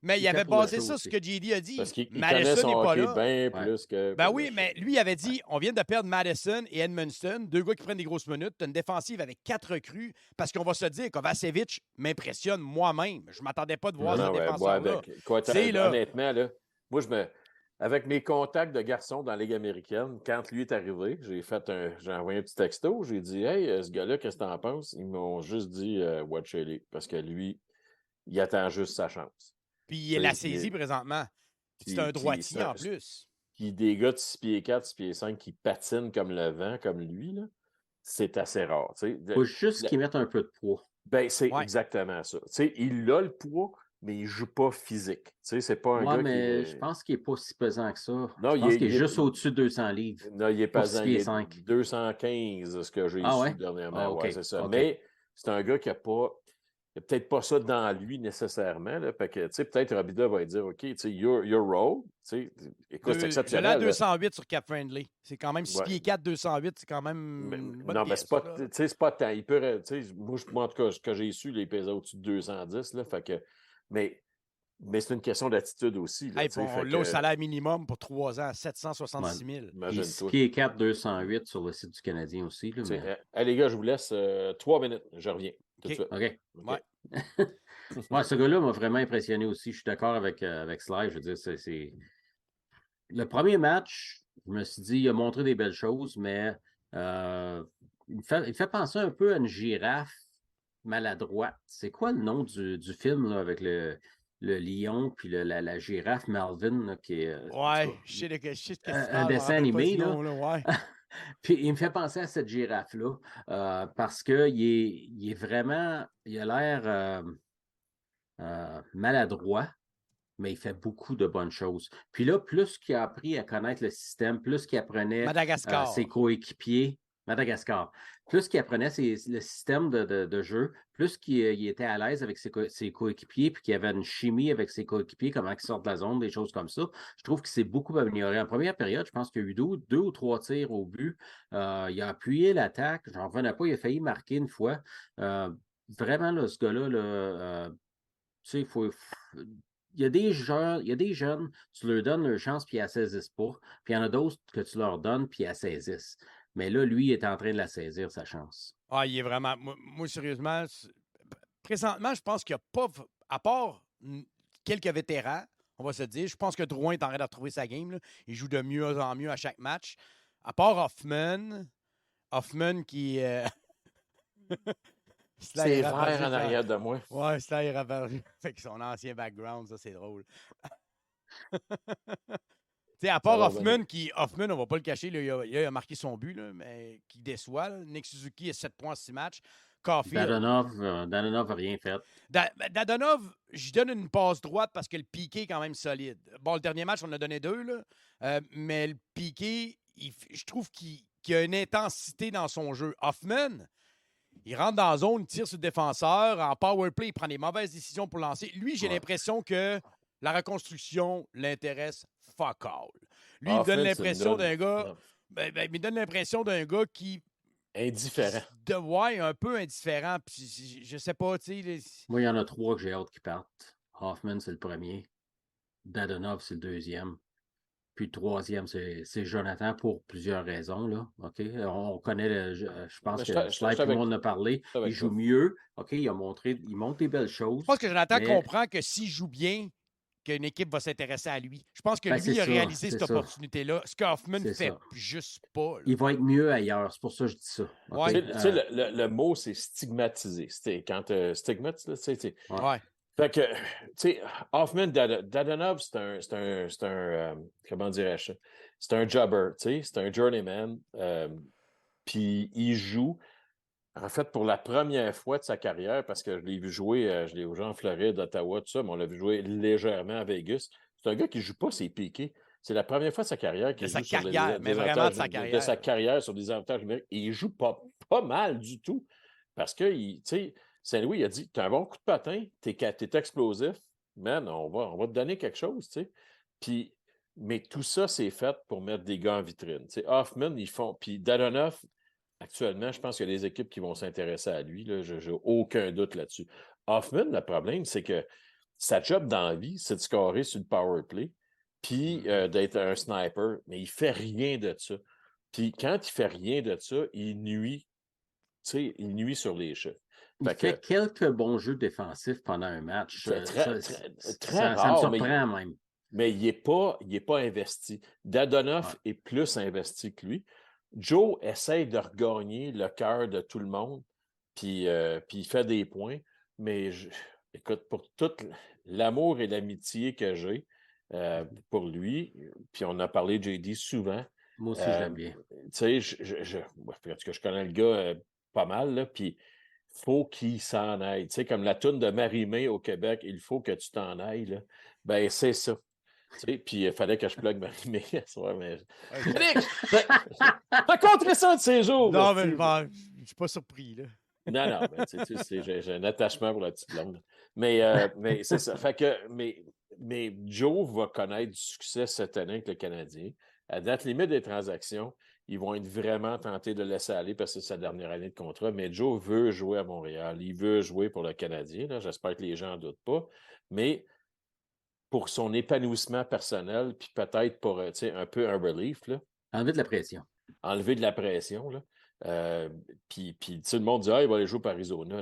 Mais il avait basé ça sur ce que JD a dit. Parce qu'il Madison connaît son n'est pas hockey là. bien plus que... Ben oui, mais lui, il avait dit, on vient de perdre Madison et Edmondson, 2 gars qui prennent des grosses minutes. Tu as une défensive avec 4 recrues. Parce qu'on va se dire, Kovacevic m'impressionne moi-même. Je ne m'attendais pas de voir ce défenseur-là. Honnêtement, là, moi, avec mes contacts de garçons dans la Ligue américaine, quand lui est arrivé, j'ai envoyé un petit texto, j'ai dit « Hey, ce gars-là, qu'est-ce que t'en penses? » Ils m'ont juste dit « Watch it », parce que lui, il attend juste sa chance. Puis il l'a saisi présentement. C'est un droitier en plus. Puis des gars de 6 pieds 4, 6 pieds 5 qui patinent comme le vent, comme lui, là, c'est assez rare. Il faut juste qu'il mette un peu de poids. Ben, c'est exactement ça. Il a le poids, mais il ne joue pas physique. C'est pas un gars mais je pense qu'il n'est pas si pesant que ça. Non, je pense qu'il est juste au-dessus de 200 livres. Non, il est pesant. Il est 215, ce que j'ai su dernièrement. Okay. C'est ça. Okay. Mais c'est un gars qui n'a pas... Il n'a peut-être pas ça dans lui nécessairement. Là, fait que, peut-être Robida va dire OK, your role. Écoute, c'est exceptionnel. Il a 208 sur Cap Friendly. C'est quand même 6 pieds 4, 208. C'est quand même. Non, mais c'est pas tant. Il peut, moi, en tout cas, ce que j'ai su, il pesait au-dessus de 210. Là, fait que, mais c'est une question d'attitude aussi. Là, là, au salaire minimum pour 3 ans, 766 000. Imagine-toi. 6 pieds 4, 208 sur le site du Canadien aussi. Là, mais... les gars, je vous laisse 3 minutes. Je reviens. Tout de suite. OK. Ouais. Ce gars-là m'a vraiment impressionné aussi. Je suis d'accord avec Sly. Je veux dire, c'est... Le premier match, je me suis dit, il a montré des belles choses, mais il fait penser un peu à une girafe maladroite. C'est quoi le nom du film là, avec le lion puis la girafe Melvin là, qui est... je sais un dessin animé. Là. Puis il me fait penser à cette girafe-là parce qu'il est vraiment... Il a l'air maladroit, mais il fait beaucoup de bonnes choses. Puis là, plus qu'il a appris à connaître le système, plus qu'il apprenait ses coéquipiers... Madagascar. Plus qu'il apprenait le système de jeu, plus qu'il était à l'aise avec ses coéquipiers, puis qu'il y avait une chimie avec ses coéquipiers, comment ils sortent de la zone, des choses comme ça. Je trouve qu'il s'est beaucoup amélioré. En première période, je pense qu'il y a eu 2 ou 3 tirs au but. Il a appuyé l'attaque. J'en revenais pas. Il a failli marquer une fois. Vraiment, là, ce gars-là, tu sais, il y a des jeunes, tu leur donnes leur chance, puis ils ne la saisissent pas. Puis il y en a d'autres que tu leur donnes, puis ils la saisissent. Mais là, lui, il est en train de la saisir, sa chance. Il est vraiment... Moi sérieusement, présentement, je pense qu'il n'y a pas... À part quelques vétérans, On va se dire. Je pense que Drouin est en train de retrouver sa game. Là. Il joue de mieux en mieux à chaque match. À part Hoffman qui... c'est vert en arrière de moi. Ouais, Slayer a perdu. Fait que son ancien background, ça, c'est drôle. Tu sais, à part Hoffman, on va pas le cacher, là, il a marqué son but, là, mais qui déçoit. Là. Nick Suzuki a 7 points en 6 matchs. Dadonov n'a rien fait. Dadonov, je donne une passe droite parce que le piqué est quand même solide. Bon, le dernier match, on en a donné 2, là, mais le piqué, je trouve qu'il y a une intensité dans son jeu. Hoffman, il rentre dans la zone, il tire sur le défenseur. En power play, il prend des mauvaises décisions pour lancer. Lui, j'ai l'impression que la reconstruction l'intéresse fuck all. Lui, il me donne l'impression d'un gars... il me donne l'impression d'un gars qui... Indifférent. Ouais, un peu indifférent. Puis je sais pas, tu sais... Moi, il y en a 3 que j'ai hâte qu'ils partent. Hoffman, c'est le premier. Dadonov, c'est le deuxième. Puis le troisième, c'est Jonathan pour plusieurs raisons. Là. OK? On connaît, je pense que Slide, tout le monde en a parlé. Il joue mieux. OK? Il montre des belles choses. Je pense que Jonathan comprend que s'il joue bien, qu'une équipe va s'intéresser à lui. Je pense que lui, il a réalisé cette opportunité-là. Ce qu'Hoffman ne fait juste pas. Là. Il va être mieux ailleurs. C'est pour ça que je dis ça. Okay? Tu sais, le mot, c'est stigmatiser. Quand stigmate, tu sais. Ouais. Fait que, tu sais, Hoffman, Dadonov, c'est un comment dirais-je ça? C'est un jobber, tu sais, c'est un journeyman. Puis il joue, en fait, pour la première fois de sa carrière, parce que je l'ai vu jouer, je l'ai vu jouer en Floride, Ottawa, tout ça, mais on l'a vu jouer légèrement à Vegas. C'est un gars qui ne joue pas ses piqués. C'est la première fois de sa carrière qu'il joue sur de sa carrière sur des avantages numériques. Et il joue pas mal du tout. Parce que, tu sais, Saint-Louis, il a dit, tu as un bon coup de patin, tu es explosif, man, on va te donner quelque chose, tu sais. Puis, mais tout ça, c'est fait pour mettre des gars en vitrine. Tu sais, Hoffman, ils font... Puis Dadonov, actuellement, je pense qu'il y a des équipes qui vont s'intéresser à lui, là, je n'ai aucun doute là-dessus. Hoffman, le problème, c'est que sa job dans la vie, c'est de scorer sur le power play, puis d'être un sniper, mais il ne fait rien de ça. Puis quand il ne fait rien de ça, il nuit sur les chiffres. Il fait quelques bons jeux défensifs pendant un match. Très rare, ça me surprend même. Mais il n'est pas investi. Dadonov est plus investi que lui. Joe essaye de regagner le cœur de tout le monde, puis il fait des points. Mais écoute, pour tout l'amour et l'amitié que j'ai pour lui, puis on a parlé de JD souvent. Moi aussi, j'aime bien. Tu sais, je connais le gars pas mal, là, puis faut qu'il s'en aille. Tu sais, comme la toune de Marie-Mé au Québec, il faut que tu t'en ailles. Là. Ben, c'est ça. Tu sais, puis il fallait que je plug Marie-Mé ce soir, mais... Rencontré ça de ces jours! Non, mais je suis pas surpris, là. Non, mais tu sais, j'ai un attachement pour la petite blonde. Mais c'est ça. Fait que, mais Joe va connaître du succès cette année avec le Canadien. À date limite des transactions, ils vont être vraiment tentés de le laisser aller parce que c'est sa dernière année de contrat. Mais Joe veut jouer à Montréal. Il veut jouer pour le Canadien. Là. J'espère que les gens n'en doutent pas. Mais pour son épanouissement personnel, puis peut-être pour un peu un relief. Là, enlever de la pression. Enlever de la pression. Là. Puis le monde dit il va aller jouer pour Arizona.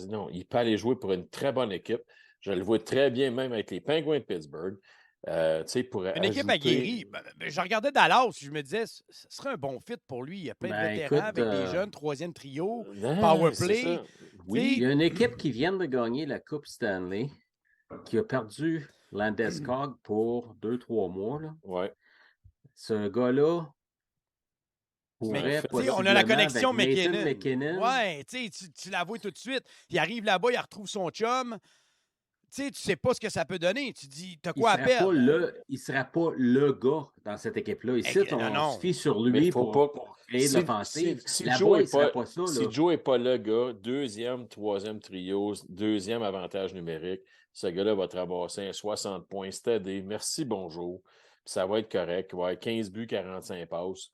Non, il peut aller jouer pour une très bonne équipe. Je le vois très bien même avec les Penguins de Pittsburgh. Équipe aguerrie. Je regardais Dallas, je me disais, ce serait un bon fit pour lui. Il y a plein de vétérans avec des jeunes, troisième trio, powerplay. Oui, il y a une équipe qui vient de gagner la Coupe Stanley, qui a perdu Landeskog pour 2-3 mois. Là. Ouais. Ce gars-là pourrait on a la connexion McKinnon. Ouais, tu l'avoues tout de suite. Il arrive là-bas, il retrouve son chum. Tu sais pas ce que ça peut donner. Tu dis, t'as quoi à perdre? Il ne sera pas le gars dans cette équipe-là. Ici, on se fie sur lui pour créer de l'offensive. Si Joe n'est pas le gars, deuxième, troisième trio, deuxième avantage numérique, ce gars-là va te ramasser un 60 points, steady, merci, bonjour. Puis ça va être correct. Il va avoir 15 buts, 45 passes.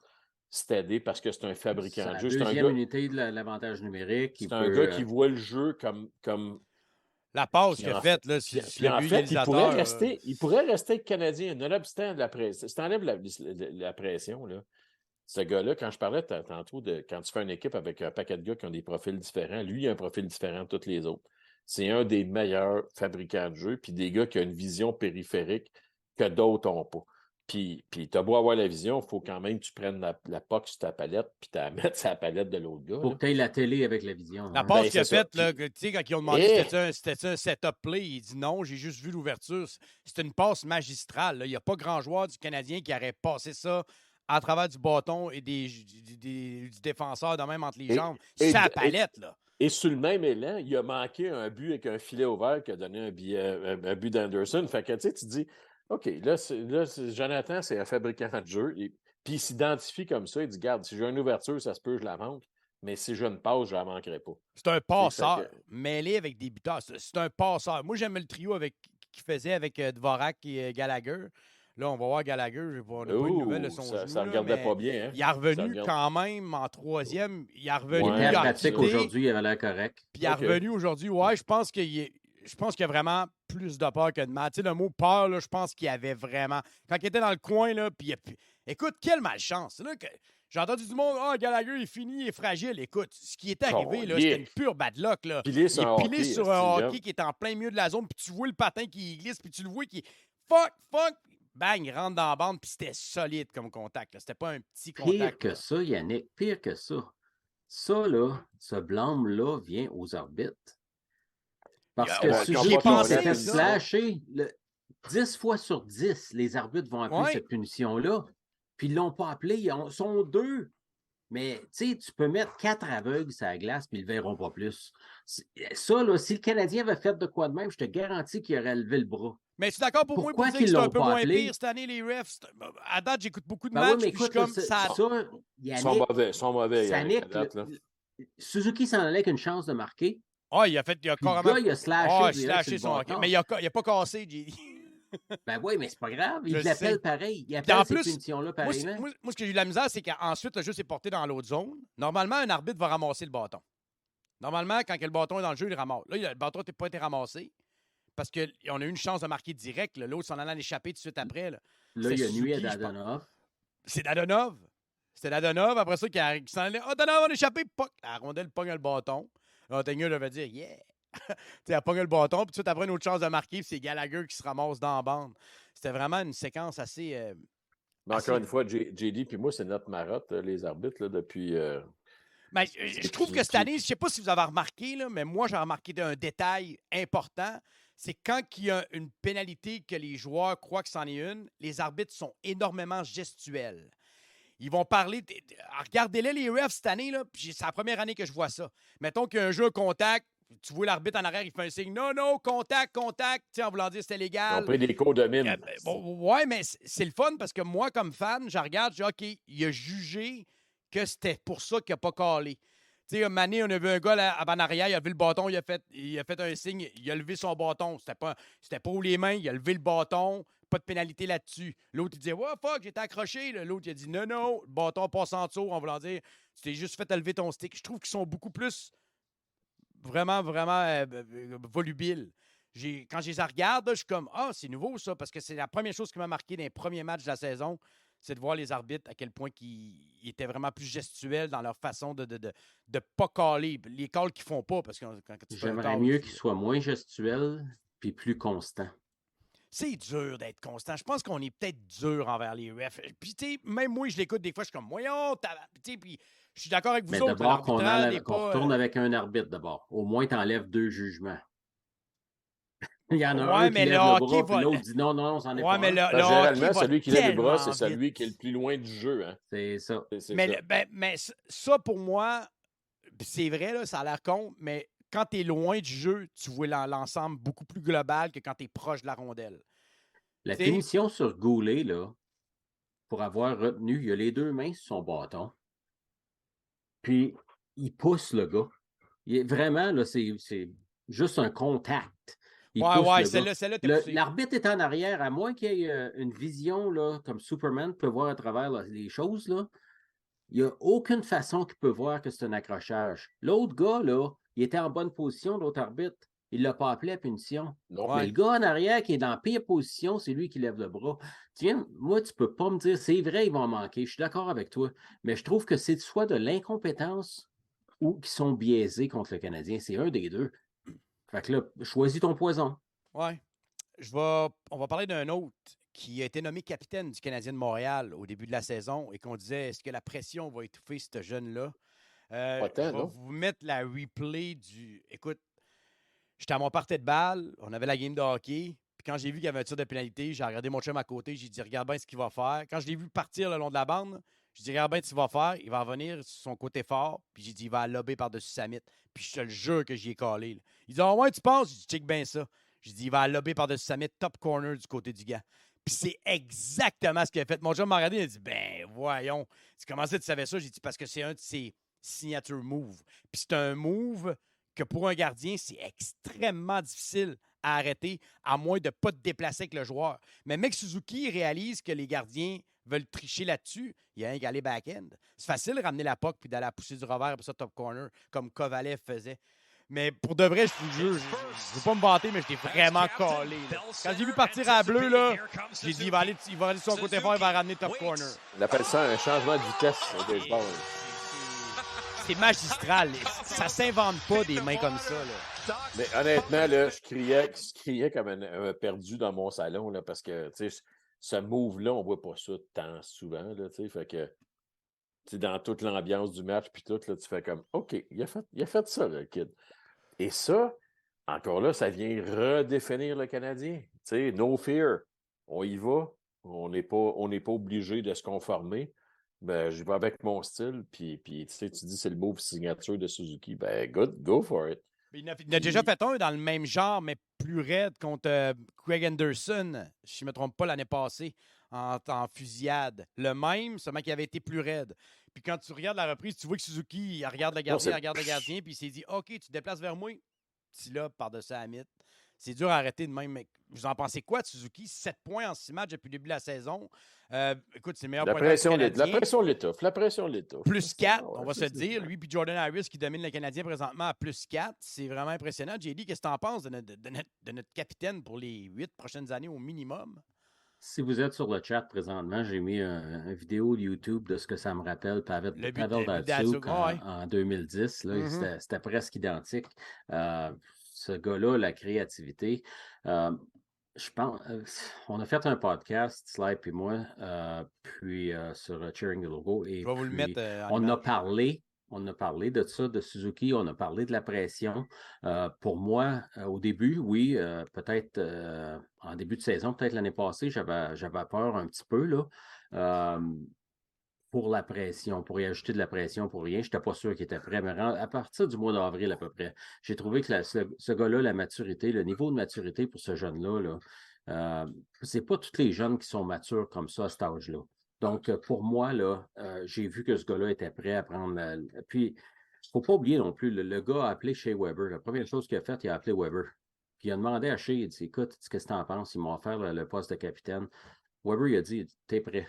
Steady parce que c'est un fabricant de jeu. C'est la deuxième unité de l'avantage numérique. C'est un gars qui voit le jeu comme la passe qu'il a faite, là, en fait, il pourrait rester Canadien, nonobstant de la pression. Si tu enlèves la pression, là, ce gars-là, quand je parlais tantôt de quand tu fais une équipe avec un paquet de gars qui ont des profils différents, lui, il a un profil différent de tous les autres. c'est un des meilleurs fabricants de jeux, puis des gars qui ont une vision périphérique que d'autres n'ont pas. Puis tu as beau avoir la vision, il faut quand même que tu prennes la POC sur ta palette, puis tu la mettes sur la palette de l'autre gars. Il faut que tu aies la télé avec la vision. La passe qu'il a faite, là, tu sais, quand ils ont demandé c'était un setup play, il dit non, j'ai juste vu l'ouverture. C'est une passe magistrale. Là. Il n'y a pas grand joueur du Canadien qui aurait passé ça à travers du bâton et du défenseur de même entre les jambes. C'est la palette, là. Et sur le même élan, il a manqué un but avec un filet ouvert qui a donné un but d'Anderson. Fait que tu te dis, OK, là, Jonathan, c'est un fabricant de jeu. Puis il s'identifie comme ça. Il dit, garde, si j'ai une ouverture, ça se peut, je la manque. Mais si je ne passe, je ne la manquerai pas. C'est un passeur mêlé avec des buteurs. C'est un passeur. Moi, j'aime le trio qu'il faisait avec Dvorak et Gallagher. Là, on va voir Gallagher. On n'a pas une nouvelle de son genou. Ça ne regardait pas bien. Hein? Il est revenu quand même en troisième. Il est revenu. Il était pratique aujourd'hui. Il avait l'air correct. Puis il est revenu aujourd'hui. Ouais, je pense qu'il y a vraiment plus de peur que de mal. Tu sais, le mot peur, là, je pense qu'il y avait vraiment. Quand il était dans le coin, là, puis écoute, quelle malchance. Là, j'ai entendu du monde, Gallagher est fini, il est fragile. Écoute, ce qui est arrivé, là, c'était une pure bad luck. Là. Il est pilé sur un hockey qui est en plein milieu de la zone, puis tu vois le patin qui glisse, puis tu le vois qui fuck, bang, il rentre dans la bande, puis c'était solide comme contact. C'était pas un petit contact. Pire que ça, Yannick, pire que ça. Ça, là, ce blâme-là vient aux arbitres. Parce que Suzuki s'est fait slasher 10 fois sur 10, les arbitres vont appeler cette punition-là. Puis ils ne l'ont pas appelé. Ils sont 2. Mais tu sais, tu peux mettre 4 aveugles sur la glace puis ils ne le verront pas plus. Ça, là, si le Canadien avait fait de quoi de même, je te garantis qu'il aurait levé le bras. Mais je suis d'accord pour moi pour dire que c'est un peu moins pire cette année, les refs. À date, j'écoute beaucoup de matchs. Oui, mais écoute, comme ça. Ils sont mauvais. Yannick, Suzuki s'en allait avec une chance de marquer. Ah, il a carrément. Le gars, il a slashé son hockey. Mais il n'a pas cassé, JD. Ben oui, mais c'est pas grave. Il l'appelle pareil. Il appelle ces punitions-là pareillement. Moi, ce que j'ai eu de la misère, c'est qu'ensuite, le jeu s'est porté dans l'autre zone. Normalement, un arbitre va ramasser le bâton. Normalement, quand le bâton est dans le jeu, il ramasse. Là, le bâton n'a pas été ramassé parce qu'on a eu une chance de marquer direct. L'autre s'en allait échapper tout de suite après. Là il y a nuit à Dadonov. C'est Dadonov. C'était Dadonov. Après ça, qui s'en allait. Dadonov, on a échappé. La rondelle pogne le bâton. Là, Teigneux devait dire, yeah. Elle a pogné le bâton, puis tout de suite après une autre chance de marquer, puis c'est Gallagher qui se ramasse dans la bande. C'était vraiment une séquence assez. Mais encore une fois, JD puis moi, c'est notre marotte, les arbitres, là, depuis. Mais je trouve que cette année, je ne sais pas si vous avez remarqué, là, mais moi, j'ai remarqué un détail important. C'est quand il y a une pénalité que les joueurs croient que c'en est une, les arbitres sont énormément gestuels. Ils vont parler. Regardez-les, les refs, cette année, là, c'est la première année que je vois ça. Mettons qu'il y a un jeu contact. Tu vois l'arbitre en arrière, il fait un signe. Non, contact. En voulant dire que c'était légal. Ils ont pris des cours de mine. Ouais, mais c'est le fun parce que moi, comme fan, je regarde, je dis, OK, il a jugé que c'était pour ça qu'il n'a pas calé. Tu sais, Mané, on a vu un gars en arrière, il a levé le bâton, il a fait un signe, il a levé son bâton. C'était pas pour les mains, il a levé le bâton, pas de pénalité là-dessus. L'autre, il disait, ouais, fuck, j'étais accroché. L'autre, il a dit, non, le bâton passe en dessous, en voulant dire, tu t'es juste fait lever ton stick. Je trouve qu'ils sont beaucoup plus. Vraiment volubile. Quand je les regarde, je suis comme, c'est nouveau ça, parce que c'est la première chose qui m'a marqué dans les premiers matchs de la saison, c'est de voir les arbitres à quel point ils étaient vraiment plus gestuels dans leur façon de pas caller. Les calls qu'ils font pas, parce que quand tu J'aimerais mieux qu'ils soient moins gestuels puis plus constants. C'est dur d'être constant. Je pense qu'on est peut-être dur envers les refs. Puis, tu sais, même moi, je l'écoute des fois, je suis comme, voyons, tu sais, puis je suis d'accord avec vous autres. Mais d'abord qu'on retourne avec un arbitre, d'abord. Au moins, tu enlèves 2 jugements. Il y en a un qui lève le bras, puis l'autre dit non, on s'en est pas. Généralement, celui qui lève le bras, c'est celui qui est le plus loin du jeu. Hein. C'est ça. Mais ça, pour moi, c'est vrai, là, ça a l'air con, mais quand tu es loin du jeu, tu vois l'ensemble beaucoup plus global que quand tu es proche de la rondelle. La punition sur Goulet, là, pour avoir retenu, il a les 2 mains sur son bâton. Puis, il pousse le gars. Vraiment, là, c'est juste un contact. Celle-là, l'arbitre est en arrière, à moins qu'il y ait une vision, là, comme Superman peut voir à travers les choses, là. Il n'y a aucune façon qu'il peut voir que c'est un accrochage. L'autre gars, là, il était en bonne position, l'autre arbitre. Il ne l'a pas appelé à punition. Mais le gars en arrière qui est dans la pire position, c'est lui qui lève le bras. Tiens, moi, tu ne peux pas me dire, c'est vrai, ils vont manquer. Je suis d'accord avec toi. Mais je trouve que c'est soit de l'incompétence ou qu'ils sont biaisés contre le Canadien. C'est un des deux. Fait que là, choisis ton poison. Ouais. On va parler d'un autre qui a été nommé capitaine du Canadien de Montréal au début de la saison et qu'on disait, est-ce que la pression va étouffer ce jeune-là? Pas tant, je vais non? vous mettre la replay du... Écoute, j'étais à mon party de balle, on avait la game de hockey, puis quand j'ai vu qu'il y avait un tir de pénalité, j'ai regardé mon chum à côté, j'ai dit, regarde bien ce qu'il va faire. Quand je l'ai vu partir le long de la bande, j'ai dit, regarde bien ce qu'il va faire, il va revenir sur son côté fort, puis j'ai dit, il va lober par-dessus sa mythe. Puis je te le jure que j'y ai collé. Là. Il dit, ah ouais, tu penses? J'ai dit, check bien ça. J'ai dit, il va lober par-dessus sa mythe, top corner du côté du gars. Puis c'est exactement ce qu'il a fait. Mon chum m'a regardé, il a dit, ben voyons. Comment ça, tu savais ça? J'ai dit, parce que c'est un de ses signature moves. Puis c'est un move que pour un gardien, c'est extrêmement difficile à arrêter, à moins de ne pas te déplacer avec le joueur. Mais mec Suzuki réalise que les gardiens veulent tricher là-dessus. Il y a un galé back-end. C'est facile de ramener la puck puis d'aller la pousser du revers pour ça top corner, comme Kovalev faisait. Mais pour de vrai, je vous jure, je ne veux pas me vanter, mais j'étais vraiment collé. Là. Quand j'ai vu partir à bleu, là, j'ai dit il va aller de son côté fort, il va ramener top corner. On appelle ça un changement de vitesse au baseball. C'est magistral. Ça s'invente pas des mains comme ça. Là. Mais honnêtement, là, je criais comme un perdu dans mon salon là, parce que ce move-là, on ne voit pas ça tant souvent. Là, fait que dans toute l'ambiance du match, puis tout, là, tu fais comme OK, il a fait ça, le kid. Et ça, encore là, ça vient redéfinir le Canadien. No fear. On y va. On n'est pas obligé de se conformer. Ben, j'y vais avec mon style, puis tu dis c'est le move signature de Suzuki. Ben, go for it. Il a déjà fait un dans le même genre, mais plus raide contre Craig Anderson, si je ne me trompe pas, l'année passée, en fusillade. Le même, seulement qu'il avait été plus raide. Puis quand tu regardes la reprise, tu vois que Suzuki, il regarde le gardien, puis il s'est dit « OK, tu te déplaces vers moi. » Petit là, par-dessus la mythe. C'est dur à arrêter de même, mec. Vous en pensez quoi de Suzuki? 7 points en 6 matchs depuis le début de la saison. Écoute, c'est le meilleur pointeur du Canadien. La pression l'étouffe. Plus 4, on va se le dire. Lui et Jordan Harris qui domine le Canadien présentement à plus 4. C'est vraiment impressionnant. JD, qu'est-ce que tu en penses de notre capitaine pour les 8 prochaines années au minimum? Si vous êtes sur le chat présentement, j'ai mis une vidéo de YouTube de ce que ça me rappelle. Pavel Datsyuk en 2010. Là, c'était presque identique. Ce gars-là, la créativité. Je pense, on a fait un podcast, Sly et moi, puis sur Cheering the Logo. Et je vais vous le mettre on a parlé de ça, de Suzuki, on a parlé de la pression. Pour moi, au début, oui, peut-être en début de saison, peut-être l'année passée, j'avais peur un petit peu là, pour la pression, pour y ajouter de la pression pour rien. Je n'étais pas sûr qu'il était prêt. Mais à partir du mois d'avril à peu près, j'ai trouvé que ce gars-là, la maturité, le niveau de maturité pour ce jeune-là, c'est pas tous les jeunes qui sont matures comme ça à cet âge-là. Donc, pour moi, là, j'ai vu que ce gars-là était prêt à prendre Puis, il ne faut pas oublier non plus, le gars a appelé Shea Weber. La première chose qu'il a faite, il a appelé Weber. Puis, il a demandé à Shea, il dit, écoute, qu'est-ce que tu en penses? Ils m'ont offert le poste de capitaine. Weber, il a dit, t'es prêt.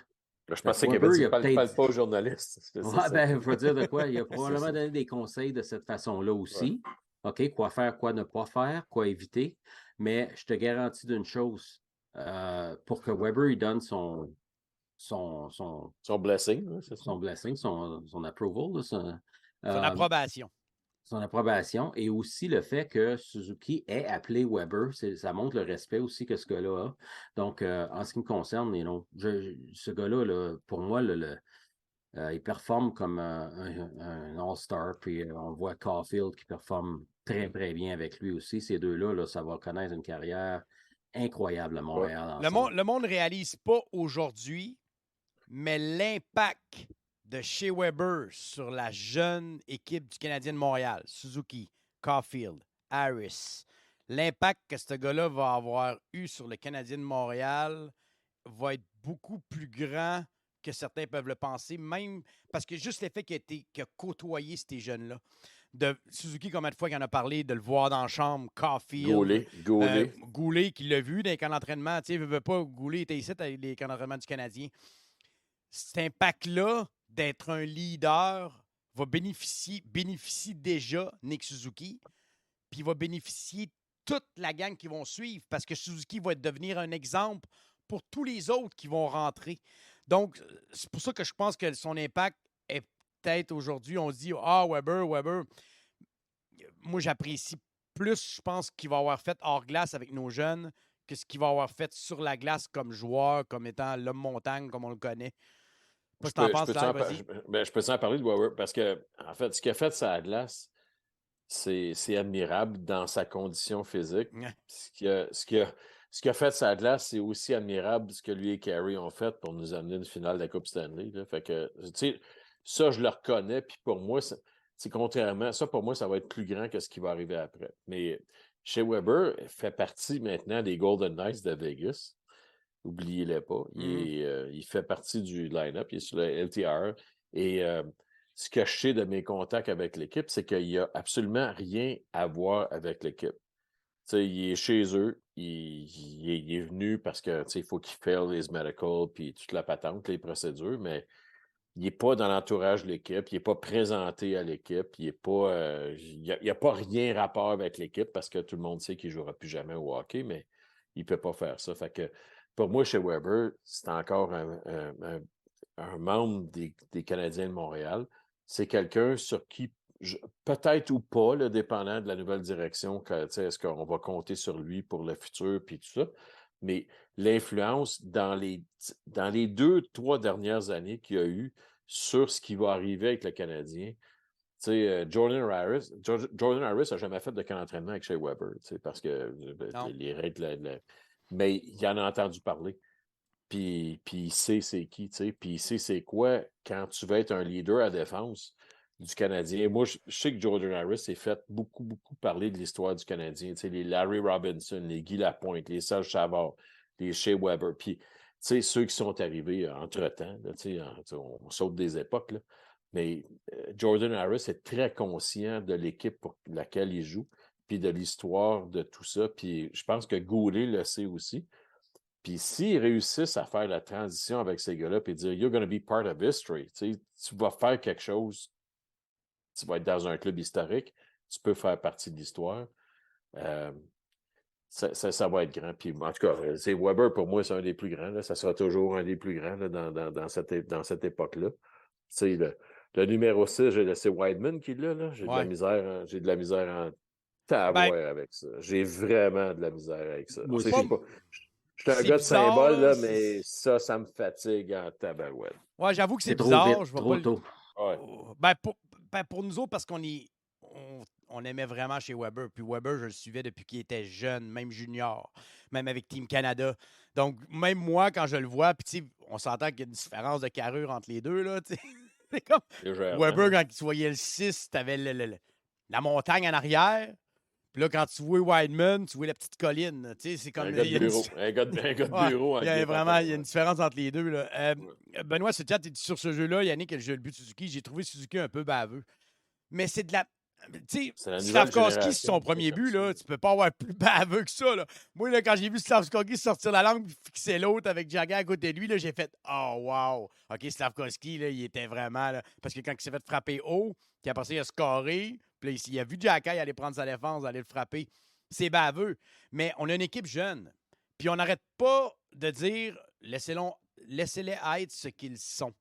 Je pensais qu'il avait dit, parle pas aux journalistes. Ouais, ben, je veux dire de quoi? Il a probablement donné des conseils de cette façon-là aussi. Ouais. OK, quoi faire, quoi ne pas faire, quoi éviter. Mais je te garantis d'une chose, pour que Weber il donne son blessing. Là, son blessing, son approval. Là, son approbation. Son approbation. Et aussi le fait que Suzuki ait appelé Weber, ça montre le respect aussi que ce gars-là a. Donc, en ce qui me concerne, ce gars-là, là, pour moi, il performe comme un All-Star. Puis on voit Caulfield qui performe très, très bien avec lui aussi. Ces deux-là, là, ça va connaître une carrière incroyable à Montréal. Le monde ne réalise pas aujourd'hui, mais l'impact de Shea Weber sur la jeune équipe du Canadien de Montréal, Suzuki, Caulfield, Harris, l'impact que ce gars-là va avoir eu sur le Canadien de Montréal va être beaucoup plus grand que certains peuvent le penser, même parce que juste l'effet qu'il a côtoyé ces jeunes-là. De Suzuki, combien de fois qu'il en a parlé, de le voir dans la chambre, Caulfield. Goulet qui l'a vu dans les camps d'entraînement. Tu sais, veut pas, Goulet était ici dans les camps d'entraînement du Canadien. Cet impact-là d'être un leader va bénéficie déjà Nick Suzuki, puis il va bénéficier toute la gang qui vont suivre parce que Suzuki va devenir un exemple pour tous les autres qui vont rentrer. Donc, c'est pour ça que je pense que son impact est peut-être aujourd'hui, on se dit « Ah, Weber. » Moi, j'apprécie plus, je pense, qu'il va avoir fait hors glace avec nos jeunes que ce qu'il va avoir fait sur la glace comme joueur, comme étant l'homme montagne, comme on le connaît. Pas ce que t'en penses, là, vas-y. Je peux t'en parler de Weber parce que, en fait, ce qu'il a fait sur la glace, c'est admirable dans sa condition physique. Ouais. Ce qu'il a fait sur la glace, c'est aussi admirable ce que lui et Carey ont fait pour nous amener une finale de la Coupe Stanley. Là. Fait que, tu sais, ça, je le reconnais. Puis pour moi, contrairement, ça, pour moi, ça va être plus grand que ce qui va arriver après. Mais chez Weber, il fait partie maintenant des Golden Knights de Vegas. N'oubliez-le pas. Il fait partie du line-up. Il est sur le LTR. Et ce que je sais de mes contacts avec l'équipe, c'est qu'il n'y a absolument rien à voir avec l'équipe. T'sais, il est chez eux. Il est venu parce que il faut qu'il fasse les medical puis toute la patente, les procédures, mais il n'est pas dans l'entourage de l'équipe. Il n'est pas présenté à l'équipe. Il n'y a pas rien rapport avec l'équipe parce que tout le monde sait qu'il ne jouera plus jamais au hockey, mais il ne peut pas faire ça. Fait que pour moi, chez Weber, c'est encore un membre des Canadiens de Montréal. C'est quelqu'un sur qui, peut-être ou pas, là, dépendant de la nouvelle direction, est-ce qu'on va compter sur lui pour le futur puis tout ça. Mais l'influence dans les 2-3 dernières années qu'il y a eu sur ce qui va arriver avec le Canadien, Jordan Harris n'a jamais fait de camp d'entraînement avec Shea Weber, parce que les règles... Mais il en a entendu parler. Puis il sait c'est qui, puis il sait c'est quoi quand tu veux être un leader à défense du Canadien. Moi, je sais que Jordan Harris s'est fait beaucoup, beaucoup parler de l'histoire du Canadien. Les Larry Robinson, les Guy Lapointe, les Serge Savard, les Shea Weber. Puis, ceux qui sont arrivés entre-temps, on saute des époques, là. Mais Jordan Harris est très conscient de l'équipe pour laquelle il joue, puis de l'histoire de tout ça. Puis je pense que Goulet le sait aussi. Puis s'ils réussissent à faire la transition avec ces gars-là et dire « You're going to be part of history », tu vas faire quelque chose, tu vas être dans un club historique, tu peux faire partie de l'histoire, ça va être grand. Puis en tout cas, Weber, pour moi, c'est un des plus grands. Là. Ça sera toujours un des plus grands là, dans cette époque-là. Le numéro 6, c'est Wideman qui l'a. Là. J'ai de la misère en taboire avec ça. J'ai vraiment de la misère avec ça. Je suis un gars de symbole, là, mais ça me fatigue en tabarouette. Ouais, j'avoue que c'est bizarre. Trop tôt. Ouais. Pour nous autres, parce qu'on aimait vraiment chez Weber. Puis Weber, je le suivais depuis qu'il était jeune, même junior, même avec Team Canada. Donc, même moi, quand je le vois, puis on s'entend qu'il y a une différence de carrure entre les deux, là, c'est comme Weber, quand tu voyais le 6, tu avais la montagne en arrière. Puis là, quand tu vois Wideman, tu vois la petite colline. C'est comme, un gars de bureau. Un gars de bureau. Il y a une différence entre les deux. Là. Benoît, ce chat, sur ce jeu-là, Yannick, le jeu de but Suzuki, j'ai trouvé Suzuki un peu baveux. Mais c'est de la... Tu sais, Slavkovski, c'est son premier but, là, tu peux pas avoir plus baveux que ça. Là. Moi, là, quand j'ai vu Slavkovski sortir la langue et fixer l'autre avec Jagger à côté de lui, là, j'ai fait « Oh, wow! » OK, Slavkovski, là, il était vraiment... Là, parce que quand il s'est fait frapper haut, puis après ça, il a scoré, puis là, il a vu Jagger aller prendre sa défense, aller le frapper. C'est baveux. Mais on a une équipe jeune. Puis on n'arrête pas de dire « Laissez-les être ce qu'ils sont. »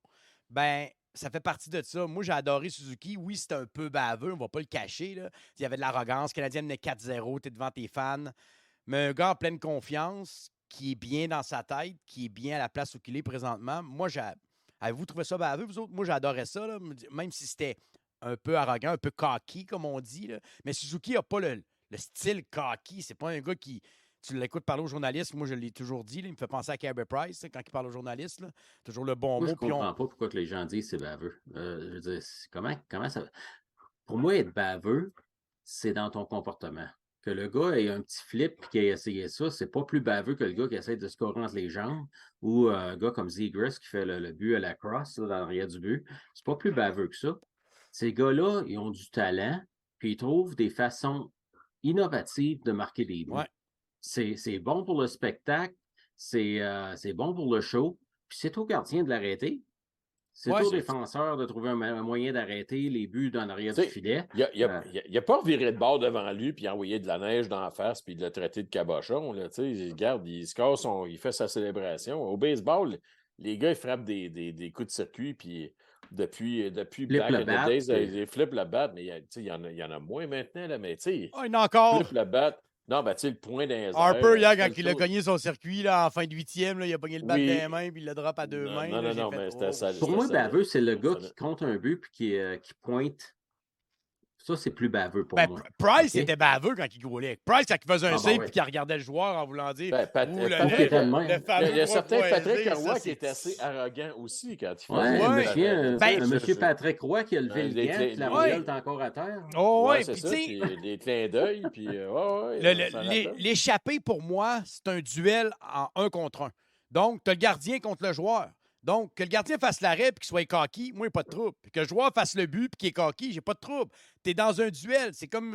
Ben, ça fait partie de ça. Moi, j'ai adoré Suzuki. Oui, c'était un peu baveux, on ne va pas le cacher. Là. Il y avait de l'arrogance. Canadien menait 4-0, tu es devant tes fans. Mais un gars en pleine confiance, qui est bien dans sa tête, qui est bien à la place où il est présentement. Moi, avez-vous trouvé ça baveux, vous autres? Moi, j'adorais ça, là, même si c'était un peu arrogant, un peu cocky, comme on dit. Là. Mais Suzuki n'a pas le style cocky. C'est pas un gars qui... Tu l'écoutes parler aux journalistes, moi je l'ai toujours dit, là, il me fait penser à Carey Price là, quand il parle aux journalistes. Là, toujours le bon mot. Je ne comprends pas pourquoi que les gens disent c'est baveux. Je veux dire, comment ça. Pour moi, être baveux, c'est dans ton comportement. Que le gars ait un petit flip et qu'il ait essayé ça, c'est pas plus baveux que le gars qui essaie de scorer entre les jambes ou un gars comme Zegras qui fait le but à la crosse là, dans l'arrière du but. C'est pas plus baveux que ça. Ces gars-là, ils ont du talent, puis ils trouvent des façons innovatives de marquer des buts. Ouais. C'est bon pour le spectacle, c'est bon pour le show, puis c'est au gardien de l'arrêter. C'est au défenseur de trouver un moyen d'arrêter les buts dans l'arrière du filet. Il a pas reviré de bord devant lui puis envoyé de la neige dans la face puis de le traiter de cabochon. Là, regarde, il fait sa célébration. Au baseball, les gars, ils frappent des coups de circuit puis depuis Flip Back le in the bat, Days, puis- les flip le bat, mais il y en a moins maintenant, là, mais tu sais, Ah, il y en a encore. flip le bat. Non, ben, tu sais, le point dans les airs, Harper, hier, c'est quand quelque il a chose. cogné son circuit là, en fin de 8e, là, il a pogné le bat Oui. dans les mains puis il le drop à 2 mains. Non, là, non, j'ai non, fait, mais oh. c'était ça. Pour moi, baveux, c'est le gars ça- qui compte un but puis qui pointe. Ça, c'est plus baveux pour Ben, moi. Price OK? était baveux quand il goalait. Price, quand il faisait un Ah, save ouais. et qu'il regardait le joueur en voulant dire. Ben, Ouh, le Patrick- était de même. le fameux Il y a certain 3.0, Patrick ça, Roy qui c'est- était assez arrogant aussi quand il faisait. Ouais, Ouais. monsieur, Ben, monsieur Patrick Roy qui a levé le les gant, clés- puis la les- royale est encore à terre. Oh, ouais, c'est puis ça. tu sais, Puis des clins d'œil. Puis, ouais, Le- on s'en les- rappelle. l'échappée, pour moi, c'est un duel en 1 contre 1. Donc, tu as le gardien contre le joueur. Donc, que le gardien fasse l'arrêt et qu'il soit cocky, moi, pas de trouble. Puis que le joueur fasse le but et qu'il est cocky, j'ai pas de trouble. Tu es dans un duel. C'est comme.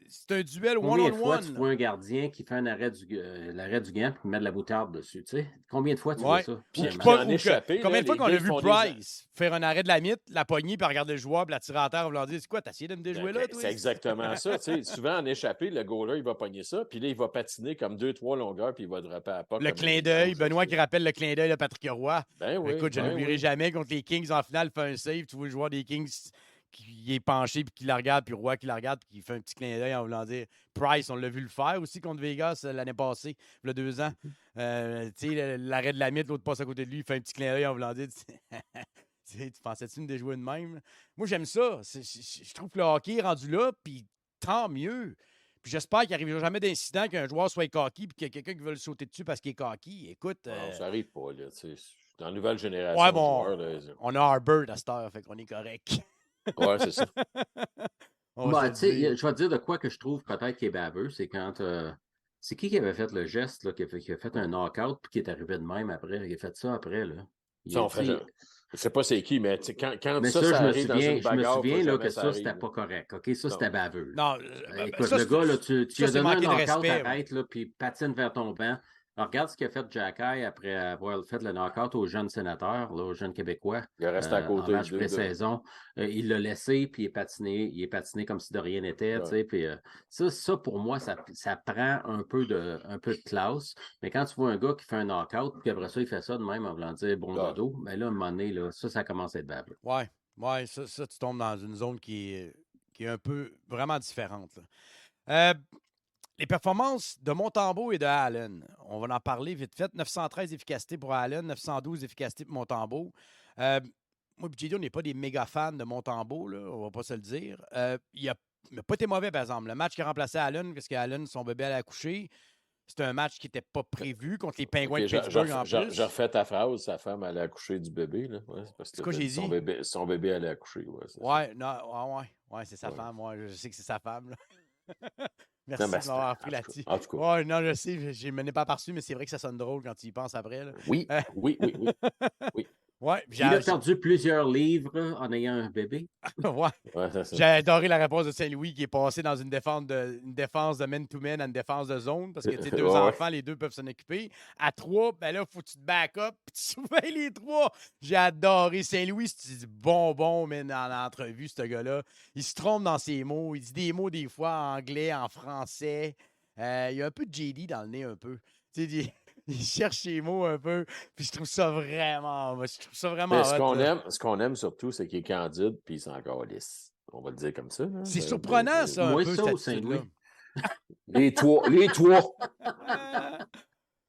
C'est un duel Combien de fois tu one-on-one. vois un gardien qui fait l'arrêt du gant puis met de la boutarde dessus, tu sais? Combien de fois tu Ouais. vois ça? Puis Vraiment? pas- pas- en ou que- échappé, là, combien de fois les qu'on a gars vu font des- Price faire un arrêt de la mythe, la poignée, puis regarder le joueur, puis la tirer à terre, vouloir dire c'est quoi, t'as essayé de me déjouer là, toi? C'est exactement ça. Tu sais, souvent, en échappé, le goaler, il va pogner ça. Puis là, il va patiner comme 2-3 longueurs. Puis il va dropper à pas. Le clin d'œil, Benoît qui rappelle le clin d'œil de Patrick Roy. Ben oui. Écoute, je ne ben l'oublierai oui. jamais contre les Kings en finale, il fait un save, tu vois le joueur des Kings qui est penché puis qui la regarde, puis Roy qui la regarde, puis qui fait un petit clin d'œil en voulant dire Price, on l'a vu le faire aussi contre Vegas l'année passée, il y a 2 ans. Tu sais, l'arrêt de la mythe, l'autre passe à côté de lui, il fait un petit clin d'œil en voulant dire tu pensais-tu me déjouer de même? Moi, j'aime ça. Je trouve que le hockey est rendu là, puis tant mieux. Puis j'espère qu'il n'arrivera jamais d'incident qu'un joueur soit cocky puis qu'il y a quelqu'un qui veut le sauter dessus parce qu'il est cocky. Écoute. Non, ça arrive pas, là. Tu sais, dans la nouvelle génération Ouais, de bon, joueurs, là, on a Arbert à cette heure, fait qu'on est correct. ouais, c'est ça. On va Bah, se tu sais, dire. je vais te dire de quoi que je trouve peut-être qui est baveux, c'est quand. C'est qui avait fait le geste, là, qui a fait un knock-out puis qui est arrivé de même après? Il a fait ça après, là. Il Ça, a on fait dit- jamais. Je sais pas c'est qui, mais tu sais, quand Mais ça, ça, je me arrive dans souviens, une bagarre, là, faut jamais que ça, c'était arrive. pas correct. OK? Ça, Non. c'était baveux. Non, Écoute, ça, le gars, là, tu ça, as c'est donné un manquer de knock-out respect, à ouais. tête, là, puis patine vers ton banc. Alors, regarde ce qu'a fait Jacky après avoir fait le knock-out aux jeunes sénateurs, là, aux jeunes Québécois. Il reste à En côté match de pré-saison. Il l'a laissé, puis il est patiné comme si de rien n'était. Ouais. Tu sais, puis, ça, pour moi, ça prend un peu de classe. Mais quand tu vois un gars qui fait un knock-out, puis après ça, il fait ça de même en voulant dire bon Ouais. dodo, ben là, à un moment donné, là, ça commence à être baveux. Ouais, ça, tu tombes dans une zone qui est un peu vraiment différente. Là. Les performances de Montembeault et de Allen, on va en parler vite fait. 913 efficacité pour Allen, 912 efficacité pour Montembeault. Moi et JD, on n'est pas des méga fans de Montembeault, là, on va pas se le dire. Il n'a pas été mauvais, par exemple. Le match qui a remplacé Allen, parce qu'Allen, son bébé allait accoucher, c'était un match qui n'était pas prévu contre les Pingouins Ok, de Pittsburgh en plus. je refais ta phrase, sa femme allait accoucher du bébé. Là. Ouais, parce que C'est quoi j'ai son dit? son bébé allait accoucher. Ouais, c'est ça. Ouais, non, ouais, c'est sa Ouais. femme. Ouais, je sais que c'est sa femme. Là. Non, Merci mais de m'avoir appris là-dessus. En tout cas. Ouais, non, je sais, je ne l'ai pas aperçu, mais c'est vrai que ça sonne drôle quand tu y penses après. Là. Oui, oui. Ouais, Il a perdu plusieurs livres en ayant un bébé. ouais. Ouais, c'est ça. J'ai adoré la réponse de Saint-Louis qui est passé dans une défense de man-to-man à une défense de zone parce que tu sais, 2 Ouais. enfants, les 2 peuvent s'en occuper. À 3, ben là, il faut que tu te back up puis tu surveilles les 3. J'ai adoré Saint-Louis, c'est du bonbon, mais dans l'entrevue, ce gars-là. Il se trompe dans ses mots. Il dit des mots des fois en anglais, en français. Il y a un peu de JD dans le nez, un peu. Tu sais, il cherche ses mots un peu. Puis je trouve ça vraiment. Mais hot, là. ce qu'on aime surtout, c'est qu'il est candide puis il s'en calisse. On va le dire comme ça. Hein. C'est surprenant, ça, un Moi, peu, ça, cette au Saint-Louis. attitude-là. Les trois.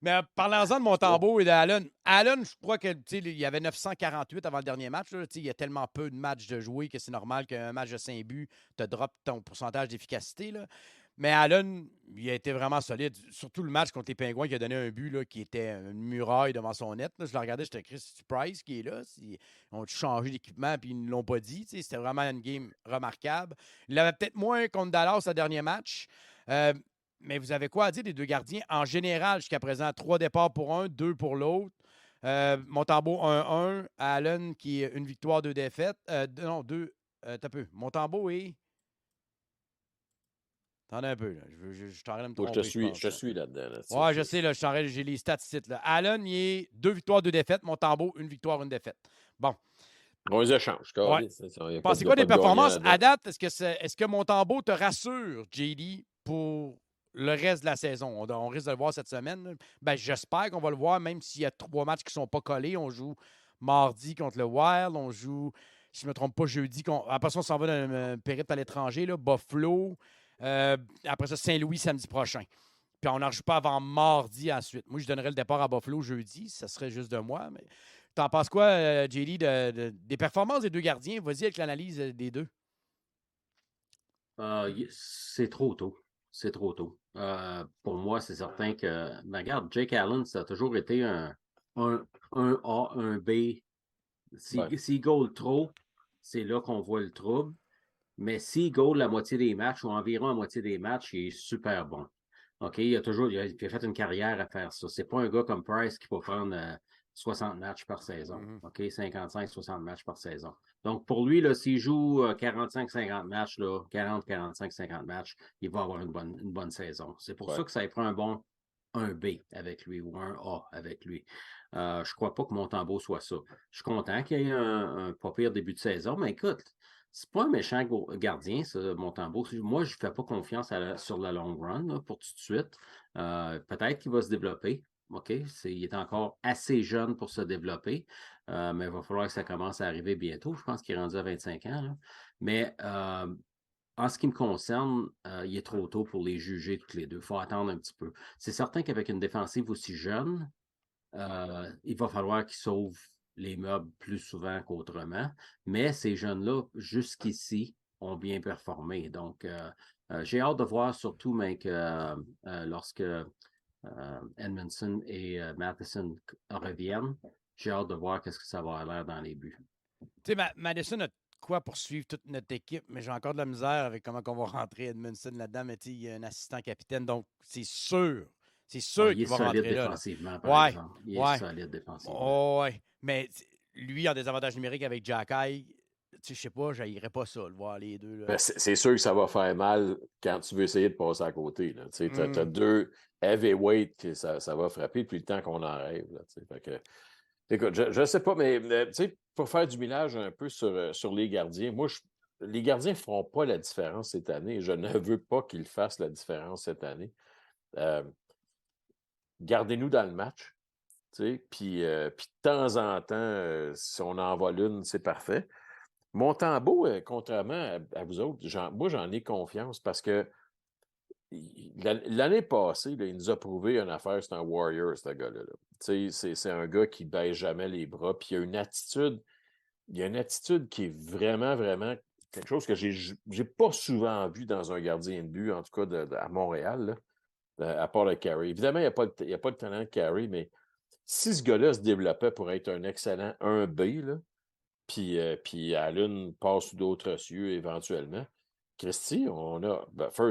Mais parlant-en de Montembeault et d'Allen, Allen, je crois qu'il y avait 948 avant le dernier match. Là, il y a tellement peu de matchs de jouer que c'est normal qu'un match de 5 buts te drop ton pourcentage d'efficacité. Là. Mais Allen, il a été vraiment solide. Surtout le match contre les Pingouins qui a donné un but là, qui était une muraille devant son net. Là. Je le regardais, j'étais Chris Price qui est là. Ils ont changé d'équipement et ils ne l'ont pas dit. C'était vraiment une game remarquable. Il l'avait peut-être moins contre Dallas le dernier match. Mais vous avez quoi à dire des 2 gardiens? En général, jusqu'à présent, 3 départs pour un, 2 pour l'autre. Montembeault 1-1. Allen qui est 1 victoire, 2 défaites. Non, 2. T'as peu. Montembeault et. Attendez un peu. Là. Je t'arrête de me tromper. Je suis là-dedans. Là, ouais, je sais. Là, j'ai les stats ici. Là. Allen, il est 2 victoires, 2 défaites. Montembeault, 1 victoire, 1 défaite. Bon. On les échange. Ouais. Il y a Pensez pas quoi de des gagnant performances là-dedans. à date? Est-ce que Montembeault te rassure, JD, pour le reste de la saison? On risque de le voir cette semaine. Là. Ben, j'espère qu'on va le voir, même s'il y a 3 matchs qui ne sont pas collés. On joue mardi contre le Wild. On joue si je ne me trompe pas, jeudi. Après ça, on s'en va dans un périple à l'étranger, là, Buffalo. Après ça, Saint-Louis samedi prochain. Puis on n'en joue pas avant mardi ensuite. Moi, je donnerais le départ à Buffalo jeudi. Ça serait juste de moi. Mais t'en penses quoi, JD, des performances des deux gardiens? Vas-y avec l'analyse des deux. C'est trop tôt. C'est trop tôt. Pour moi, c'est certain que... Ben, regarde, Jake Allen, ça a toujours été un A, un B. S'il goal trop, c'est là qu'on voit le trouble. Mais s'il goal la moitié des matchs ou environ la moitié des matchs, il est super bon. OK, il a fait une carrière à faire ça. C'est pas un gars comme Price qui peut prendre 60 matchs par saison. OK, 55-60 matchs par saison. Donc, pour lui, là, s'il joue 45-50 matchs, 40-45-50 matchs, il va avoir une bonne saison. C'est pour ça que ça prend un B avec lui ou un A avec lui. Je ne crois pas que Montembeault soit ça. Je suis content qu'il y ait un pas pire début de saison, mais écoute, c'est pas un méchant gardien, ça, Montembeault. Moi, je ne fais pas confiance sur la long run là, pour tout de suite. Peut-être qu'il va se développer. OK? Il est encore assez jeune pour se développer, mais il va falloir que ça commence à arriver bientôt. Je pense qu'il est rendu à 25 ans. Là. Mais en ce qui me concerne, il est trop tôt pour les juger toutes les deux. Il faut attendre un petit peu. C'est certain qu'avec une défensive aussi jeune, il va falloir qu'ils sauvent les meubles plus souvent qu'autrement. Mais ces jeunes-là, jusqu'ici, ont bien performé. Donc, j'ai hâte de voir surtout lorsque Edmondson et Matheson reviennent, j'ai hâte de voir qu'est-ce que ça va avoir l'air dans les buts. Tu sais, Madison a quoi pour suivre toute notre équipe, mais j'ai encore de la misère avec comment on va rentrer Edmondson là-dedans. Mais il y a un assistant capitaine, donc c'est sûr qu'il va rentrer là. Par exemple. Il est solide défensivement. Oui, mais lui a des avantages numériques avec Jacky. Je sais pas, je n'irais pas ça, le voir les deux. Là. Ben, c'est sûr que ça va faire mal quand tu veux essayer de passer à côté. Tu as deux heavyweight que ça va frapper depuis le temps qu'on en rêve. Là, fait que, écoute, je ne sais pas, mais pour faire du millage un peu sur les gardiens, les gardiens ne feront pas la différence cette année. Je ne veux pas qu'ils fassent la différence cette année. Gardez-nous dans le match. Puis de temps en temps, si on en vole une, c'est parfait. Montembeault, contrairement à vous autres, moi, j'en ai confiance parce que l'année passée, là, il nous a prouvé une affaire, c'est un warrior, ce gars-là. C'est un gars qui ne baisse jamais les bras, puis il a une attitude qui est vraiment, vraiment quelque chose que j'ai pas souvent vu dans un gardien de but, en tout cas à Montréal, là, à part le Carey. Évidemment, il n'y a pas de talent de Carey, mais si ce gars-là se développait pour être un excellent 1B, là, puis Allen passe sous d'autres cieux éventuellement. Christy, on a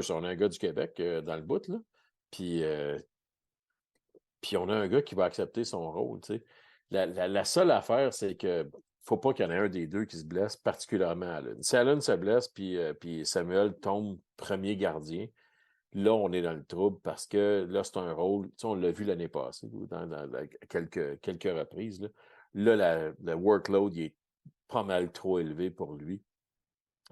un gars du Québec dans le bout, là. Puis on a un gars qui va accepter son rôle. La seule affaire, c'est que faut pas qu'il y en ait un des deux qui se blesse, particulièrement Allen. Si Allen se blesse, puis Samuel tombe premier gardien, là, on est dans le trouble parce que là, c'est un rôle, on l'a vu l'année passée, dans quelques reprises. Là, le workload, il est pas mal trop élevé pour lui.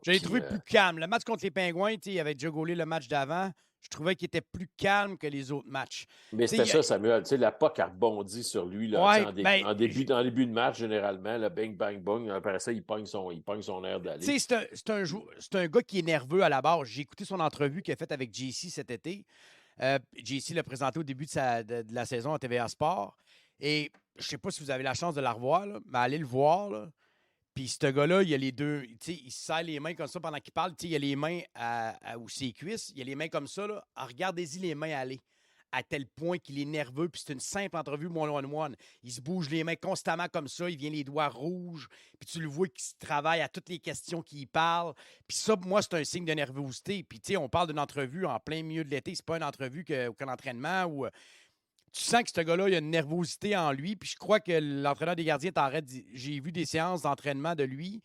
Je l'ai trouvé plus calme. Le match contre les Pingouins, il avait déjà gaulé le match d'avant. Je trouvais qu'il était plus calme que les autres matchs. Mais c'était ça, Samuel. La POC a rebondi sur lui là, en début de match, généralement. Le bang, bang, bang. Après ça, il pogne son air d'aller. C'est un gars qui est nerveux à la base. J'ai écouté son entrevue qu'il a faite avec JC cet été. JC l'a présenté au début de la saison à TVA Sport. Et je ne sais pas si vous avez la chance de la revoir, là, mais allez le voir. Là. Puis ce gars-là, il a les deux. Il se serre les mains comme ça pendant qu'il parle. Il a les mains ou ses cuisses. Il a les mains comme ça. Là. Regardez-y les mains aller. À tel point qu'il est nerveux. Puis c'est une simple entrevue one-on-one. Il se bouge les mains constamment comme ça. Il vient les doigts rouges. Puis tu le vois qu'il se travaille à toutes les questions qu'il parle. Puis ça, pour moi, c'est un signe de nervosité. Puis on parle d'une entrevue en plein milieu de l'été. C'est pas une entrevue qu'un entraînement ou. Tu sens que ce gars-là, il a une nervosité en lui. Puis je crois que l'entraîneur des gardiens t'arrête. J'ai vu des séances d'entraînement de lui.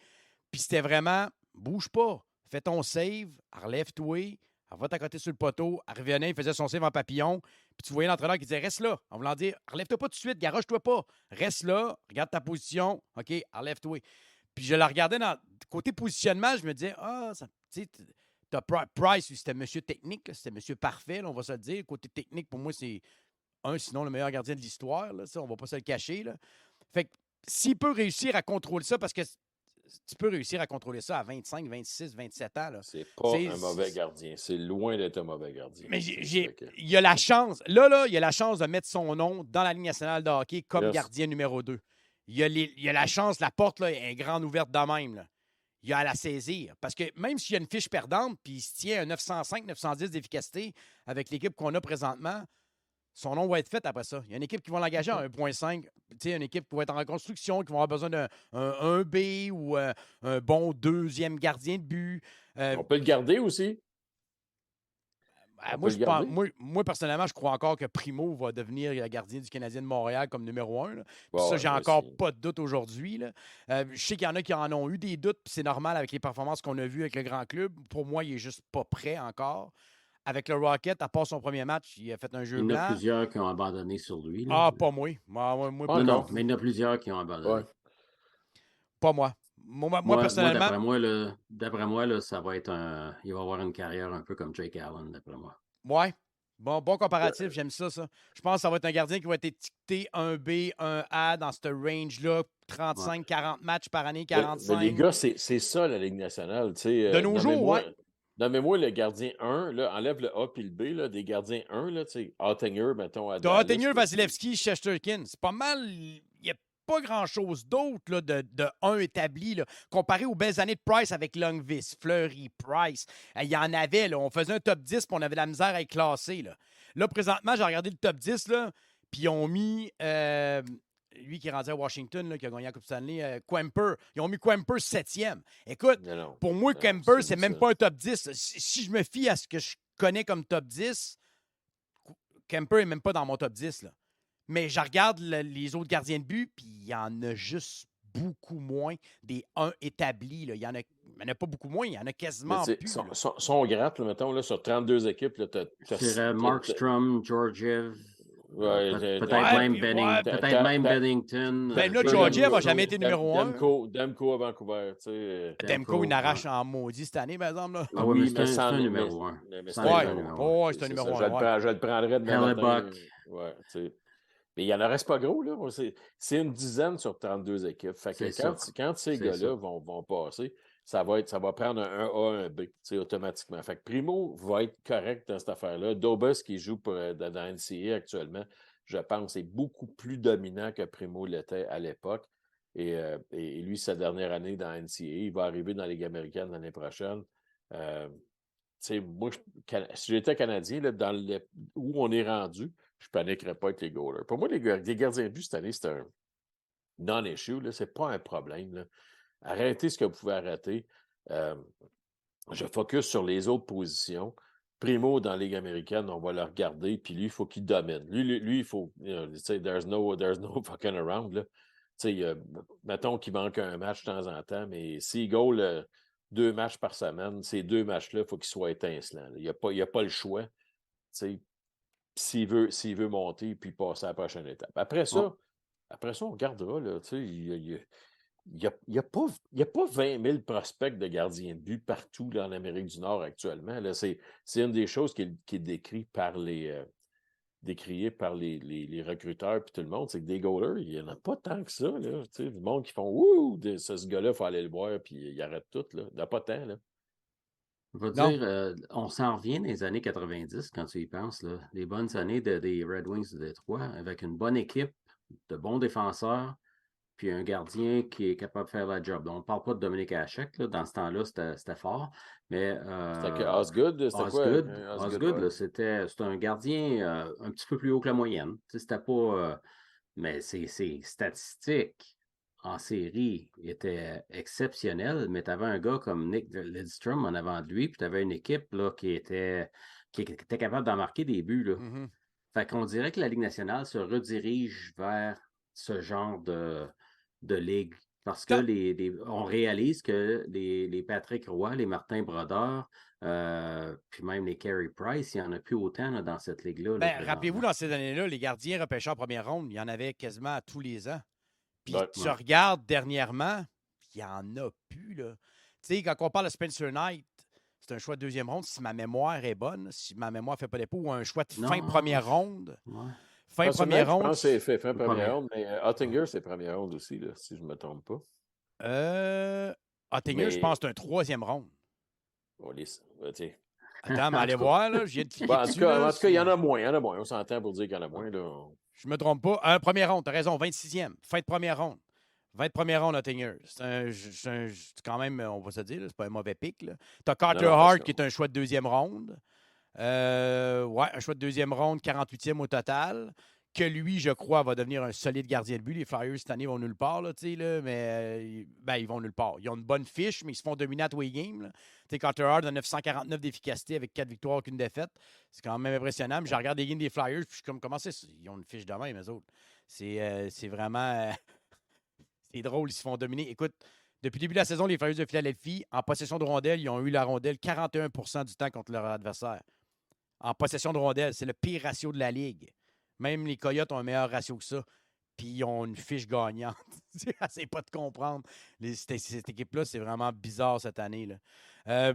Puis c'était vraiment, bouge pas. Fais ton save, relève-toi, va t'accoter sur le poteau. Elle revenait, il faisait son save en papillon. Puis tu voyais l'entraîneur qui disait, reste là. En voulant dire, relève-toi pas tout de suite, garoche-toi pas. Reste là, regarde ta position. OK, relève-toi. Puis je la regardais côté positionnement, je me disais, tu sais, t'as Price, c'était monsieur technique, c'était monsieur parfait, là, on va se le dire. Côté technique, pour moi, c'est sinon le meilleur gardien de l'histoire. Là, ça, on ne va pas se le cacher. Là. Fait que s'il peut réussir à contrôler ça, parce que tu peux réussir à contrôler ça à 25, 26, 27 ans. Là. C'est pas un mauvais gardien. C'est loin d'être un mauvais gardien. Mais il y a la chance. Là, il y a la chance de mettre son nom dans la Ligue nationale de hockey comme gardien numéro 2. Il y a la chance, la porte là, est grande ouverte de même. Là. Il y a à la saisir. Parce que même s'il y a une fiche perdante, puis il se tient à 905, 910 d'efficacité avec l'équipe qu'on a présentement, son nom va être fait après ça. Il y a une équipe qui va l'engager à 1,5. Une équipe qui va être en reconstruction, qui va avoir besoin d'un 1B ou un bon deuxième gardien de but. On peut le garder aussi. Moi, personnellement, je crois encore que Primo va devenir le gardien du Canadien de Montréal comme numéro 1. Ça, j'ai encore pas de doute aujourd'hui. Je sais qu'il y en a qui en ont eu des doutes, puis c'est normal avec les performances qu'on a vues avec le grand club. Pour moi, il n'est juste pas prêt encore. Avec le Rocket, à part son premier match, il a fait un jeu blanc. Il y en a plusieurs qui ont abandonné sur lui. Là. Pas moi. Non, mais il y en a plusieurs qui ont abandonné. Ouais. Pas moi. Moi, personnellement. D'après moi, là, ça va être il va avoir une carrière un peu comme Jake Allen, d'après moi. Ouais. Bon comparatif, j'aime ça. Je pense que ça va être un gardien qui va être étiqueté 1B, 1A dans cette range-là, 35-40 matchs par année, 45. Mais les gars, c'est ça la Ligue nationale. De nos jours, ouais. Nommez-moi le gardien 1, là, enlève le A puis le B, là, des gardiens 1, là, Ottinger, mettons, à Dallas. Ottinger, Vasilevski, Shesterkin. C'est pas mal. Il n'y a pas grand-chose d'autre là, de 1 établi. Là, comparé aux belles années de Price avec Lundqvist, Fleury, Price. Il y en avait. Là, on faisait un top 10 puis on avait de la misère à être classé. Là, présentement, j'ai regardé le top 10, puis ils ont mis... lui qui est rendu à Washington, là, qui a gagné la Coupe Stanley, Kuemper. Ils ont mis Kuemper 7e. Écoute, pour moi, Kuemper, c'est même pas un top 10. Si je me fie à ce que je connais comme top 10, Kuemper n'est même pas dans mon top 10. Là. Mais je regarde les autres gardiens de but, puis il y en a juste beaucoup moins des 1 établis. Là. Il n'y en a pas beaucoup moins, il y en a quasiment plus. Son gratte, mettons, là, sur 32 équipes, c'est Markstrom, Georgiev. Ouais, peut-être même Bennington. Même là, Georgiev n'a jamais été numéro 1. Demko à Vancouver. Demko, il n'arrache en maudit cette année, par exemple. Là. Ah oui, mais c'est un numéro 1. C'est un numéro 1. Je le prendrais de Hellebuck. Mais il n'y en reste pas gros. Là. C'est une dizaine sur 32 équipes. Fait que quand ces gars-là vont passer, ça va prendre un A, un B, automatiquement. Fait que Primo va être correct dans cette affaire-là. Dobas, qui joue dans NCAA actuellement, je pense, est beaucoup plus dominant que Primo l'était à l'époque. Et lui, sa dernière année dans NCAA, il va arriver dans la Ligue américaine l'année prochaine. Moi, si j'étais Canadien, là, où on est rendu, je ne paniquerais pas avec les goalers. Pour moi, les gardiens de but cette année, c'est un non-issue. Ce n'est pas un problème. Là. Arrêtez ce que vous pouvez arrêter. Je focus sur les autres positions. Primo, dans la Ligue américaine, on va le regarder, puis lui, il faut qu'il domine. Lui il faut... there's no fucking around. Là. Mettons qu'il manque un match de temps en temps, mais s'il goal 2 matchs par semaine, ces 2 matchs-là, il faut qu'ils soient étincelants. Il n'y a pas le choix. S'il veut monter puis passer à la prochaine étape. Après ça, on regardera. Là, il n'y a pas 20 000 prospects de gardiens de but partout là, en Amérique du Nord actuellement. Là, c'est une des choses qui est décrite par décriée par les recruteurs et tout le monde, c'est que des goalers, il n'y en a pas tant que ça. Là, du monde qui font « Ouh, ce gars-là, il faut aller le voir » puis il arrête tout. Là. Il n'y en a pas tant. Là. Je veux dire, on s'en revient dans les années 90 quand tu y penses. Là. Les bonnes années des Red Wings de Détroit, avec une bonne équipe, de bons défenseurs, puis un gardien qui est capable de faire la job. On ne parle pas de Dominique Hachek. Dans ce temps-là, c'était fort. Mais, c'était que Osgood, c'était quoi? Osgood, c'était un gardien un petit peu plus haut que la moyenne. C'était pas... mais ses statistiques en série étaient exceptionnelles, mais tu avais un gars comme Nick Lidstrom en avant de lui, puis tu avais une équipe là, qui était capable d'en marquer des buts. Là. Mm-hmm. Fait qu'on dirait que la Ligue nationale se redirige vers ce genre de ligue. Parce que on réalise que les Patrick Roy, les Martin Brodeur, puis même les Carey Price, il n'y en a plus autant là, dans cette ligue-là. Rappelez-vous, dans ces années-là, les gardiens repêchés en première ronde, il y en avait quasiment tous les ans. Puis tu regardes dernièrement, il n'y en a plus. Là. Tu sais, quand on parle de Spencer Knight, c'est un choix de deuxième ronde, si ma mémoire est bonne, si ma mémoire ne fait pas défaut, ou un choix de fin première ronde. Ouais. Fin première ronde. Je pense que c'est fin première ronde, mais Ottinger, c'est première ronde aussi, là, si je ne me trompe pas. Ottinger, je pense que c'est un 3e round. Oh, tiens. Attends, mais allez voir, là. J'ai de cliquer en dessus, tout cas, là, il y en a moins. On s'entend pour dire qu'il y en a moins. Là. Je me trompe pas. Un premier round, t'as raison, 26e. Fin de première ronde. 20 première ronde, Ottinger. C'est quand même, on va se dire, c'est pas un mauvais pic. T'as Carter Hart qui est un choix de 2e ronde. Un choix de 2e ronde, 48e au total. Que lui, je crois, va devenir un solide gardien de but. Les Flyers, cette année, vont nulle part, là, mais ils vont nulle part. Ils ont une bonne fiche, mais ils se font dominer à tous les games. Carter Hart a 949 d'efficacité avec 4 victoires, aucune défaite. C'est quand même impressionnant. Mais je regarde les games des Flyers, puis je suis comme, comment c'est? Ils ont une fiche de même, eux autres. C'est vraiment... c'est drôle, ils se font dominer. Écoute, depuis le début de la saison, les Flyers de Philadelphie, en possession de rondelles, ils ont eu la rondelle 41% du temps contre leur adversaire. En possession de rondelles, c'est le pire ratio de la Ligue. Même les Coyotes ont un meilleur ratio que ça. Puis ils ont une fiche gagnante. C'est pas de comprendre. Cette équipe-là, c'est vraiment bizarre cette année. Là.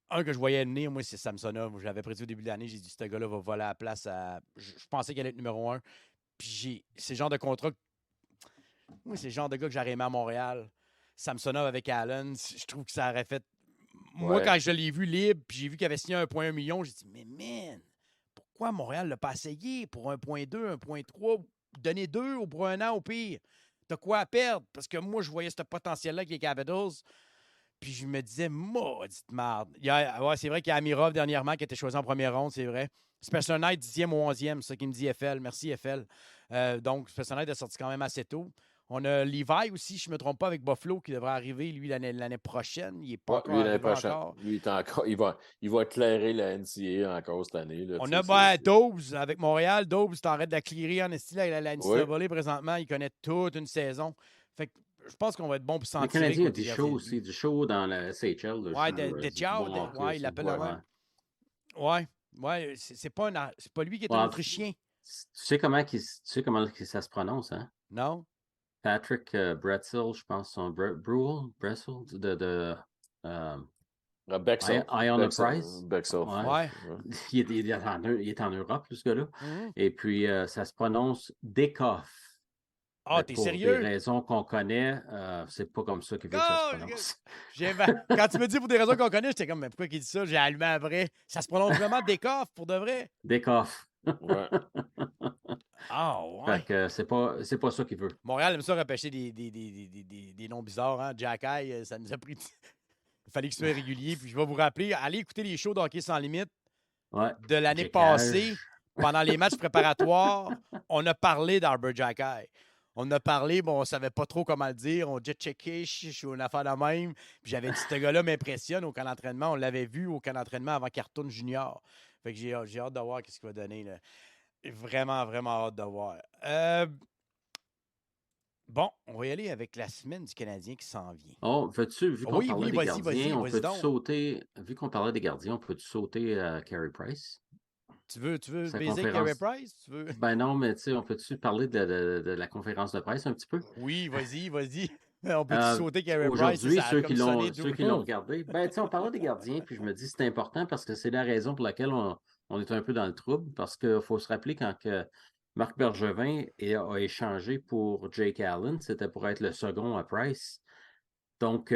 Un que je voyais venir, moi, c'est Samsonov. Je l'avais prédit au début de l'année. J'ai dit, ce gars-là va voler la place à... Je pensais qu'il allait être numéro 1. Puis c'est le genre de contrat... Moi, c'est le genre de gars que j'aurais aimé à Montréal. Samsonov avec Allen, je trouve que ça aurait fait... Moi, quand je l'ai vu libre, puis j'ai vu qu'il avait signé 1,1 million, j'ai dit, mais man, pourquoi Montréal ne l'a pas essayé pour 1,2, 1,3, donner 2 ou pour 1 an au pire? T'as quoi à perdre? Parce que moi, je voyais ce potentiel-là avec les Capitals, puis je me disais, maudite merde. C'est vrai qu'il y a Amirov dernièrement qui a été choisi en première ronde, c'est vrai. Spencer Knight, 10e ou 11e, c'est ça qui me dit FL. Merci, FL. Donc, Spencer Knight est sorti quand même assez tôt. On a Levi aussi, je ne me trompe pas, avec Buffalo, qui devrait arriver, lui, l'année prochaine. Il n'est pas encore l'année prochaine. encore. Lui, il va éclairer la NCAA encore cette année. Là, on a Dobbs avec Montréal. Dobbs, t'arrêtes de la clearer en esti. La NCAA, présentement, il connaît toute une saison. Fait que je pense qu'on va être bon pour s'en tirer. Le Canadien a du show aussi, du show dans la CHL. Il l'appelle le même. Ouais, c'est pas lui qui est un Autrichien. Tu sais comment ça se prononce, hein? Non? Patrick Bretzel, je pense, son Bretzel de Bexel. Iona Price. Bexel. Ouais. Il est en Europe, ce gars-là. Mm-hmm. Et puis, ça se prononce Dekoff. Ah, t'es sérieux? Pour des raisons qu'on connaît, c'est pas comme ça que ça se prononce. Quand tu me dis pour des raisons qu'on connaît, j'étais comme, mais pourquoi il dit ça? J'ai allumé un vrai. Ça se prononce vraiment Dekoff, pour de vrai? Dekoff. Ouais. Ah, ouais. Fait que c'est pas ça qu'il veut. Montréal aime ça repêcher des noms bizarres. Hein? Jack-Eye, ça nous a pris... Il fallait qu'il soit régulier. Puis je vais vous rappeler, allez écouter les shows d'Hockey sans limite de l'année passée. Pendant les matchs préparatoires, on a parlé d'Arbor Jack-Eye. On a parlé, on ne savait pas trop comment le dire. On jet-checké, je suis une affaire de même. Puis j'avais dit, ce gars-là m'impressionne au camp d'entraînement. On l'avait vu au camp d'entraînement avant qu'il retourne junior. Fait que j'ai hâte de voir ce qu'il va donner. Là. Vraiment, vraiment hâte de voir. Bon, on va y aller avec la semaine du Canadien qui s'en vient. Oh, vu qu'on parlait des gardiens, on peut sauter... Vu qu'on parlait des gardiens, on peut-tu sauter à Carey Price? Tu veux baiser Carey Price? Ben non, mais tu sais, on peut-tu parler de la conférence de presse un petit peu? Oui, vas-y. On peut sauter Carey Price? Aujourd'hui, ceux qui l'ont regardé, ben tu sais, on parlait des gardiens, puis je me dis c'est important parce que c'est la raison pour laquelle on est un peu dans le trouble, parce qu'il faut se rappeler quand Marc Bergevin a échangé pour Jake Allen, c'était pour être le second à Price. Donc,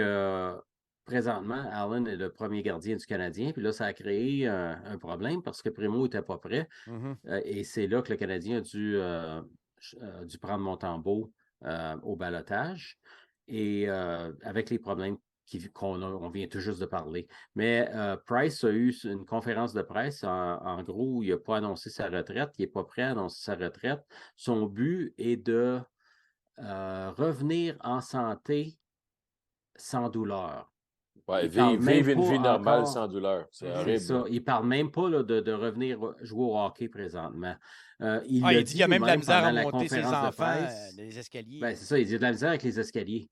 présentement, Allen est le premier gardien du Canadien. Puis là, ça a créé un problème parce que Primo n'était pas prêt. Mm-hmm. Et c'est là que le Canadien a dû prendre Montembeault au balotage. Et avec les problèmes qu'on vient tout juste de parler. Mais Price a eu une conférence de presse. En gros, il n'a pas annoncé sa retraite. Il n'est pas prêt à annoncer sa retraite. Son but est de revenir en santé sans douleur. Ouais, vivre une vie normale sans douleur. C'est horrible. Ça. Il ne parle même pas là, de revenir jouer au hockey présentement. Il dit qu'il y a même de la misère à monter ses enfants des escaliers. Ben, c'est ça, il dit de la misère avec les escaliers.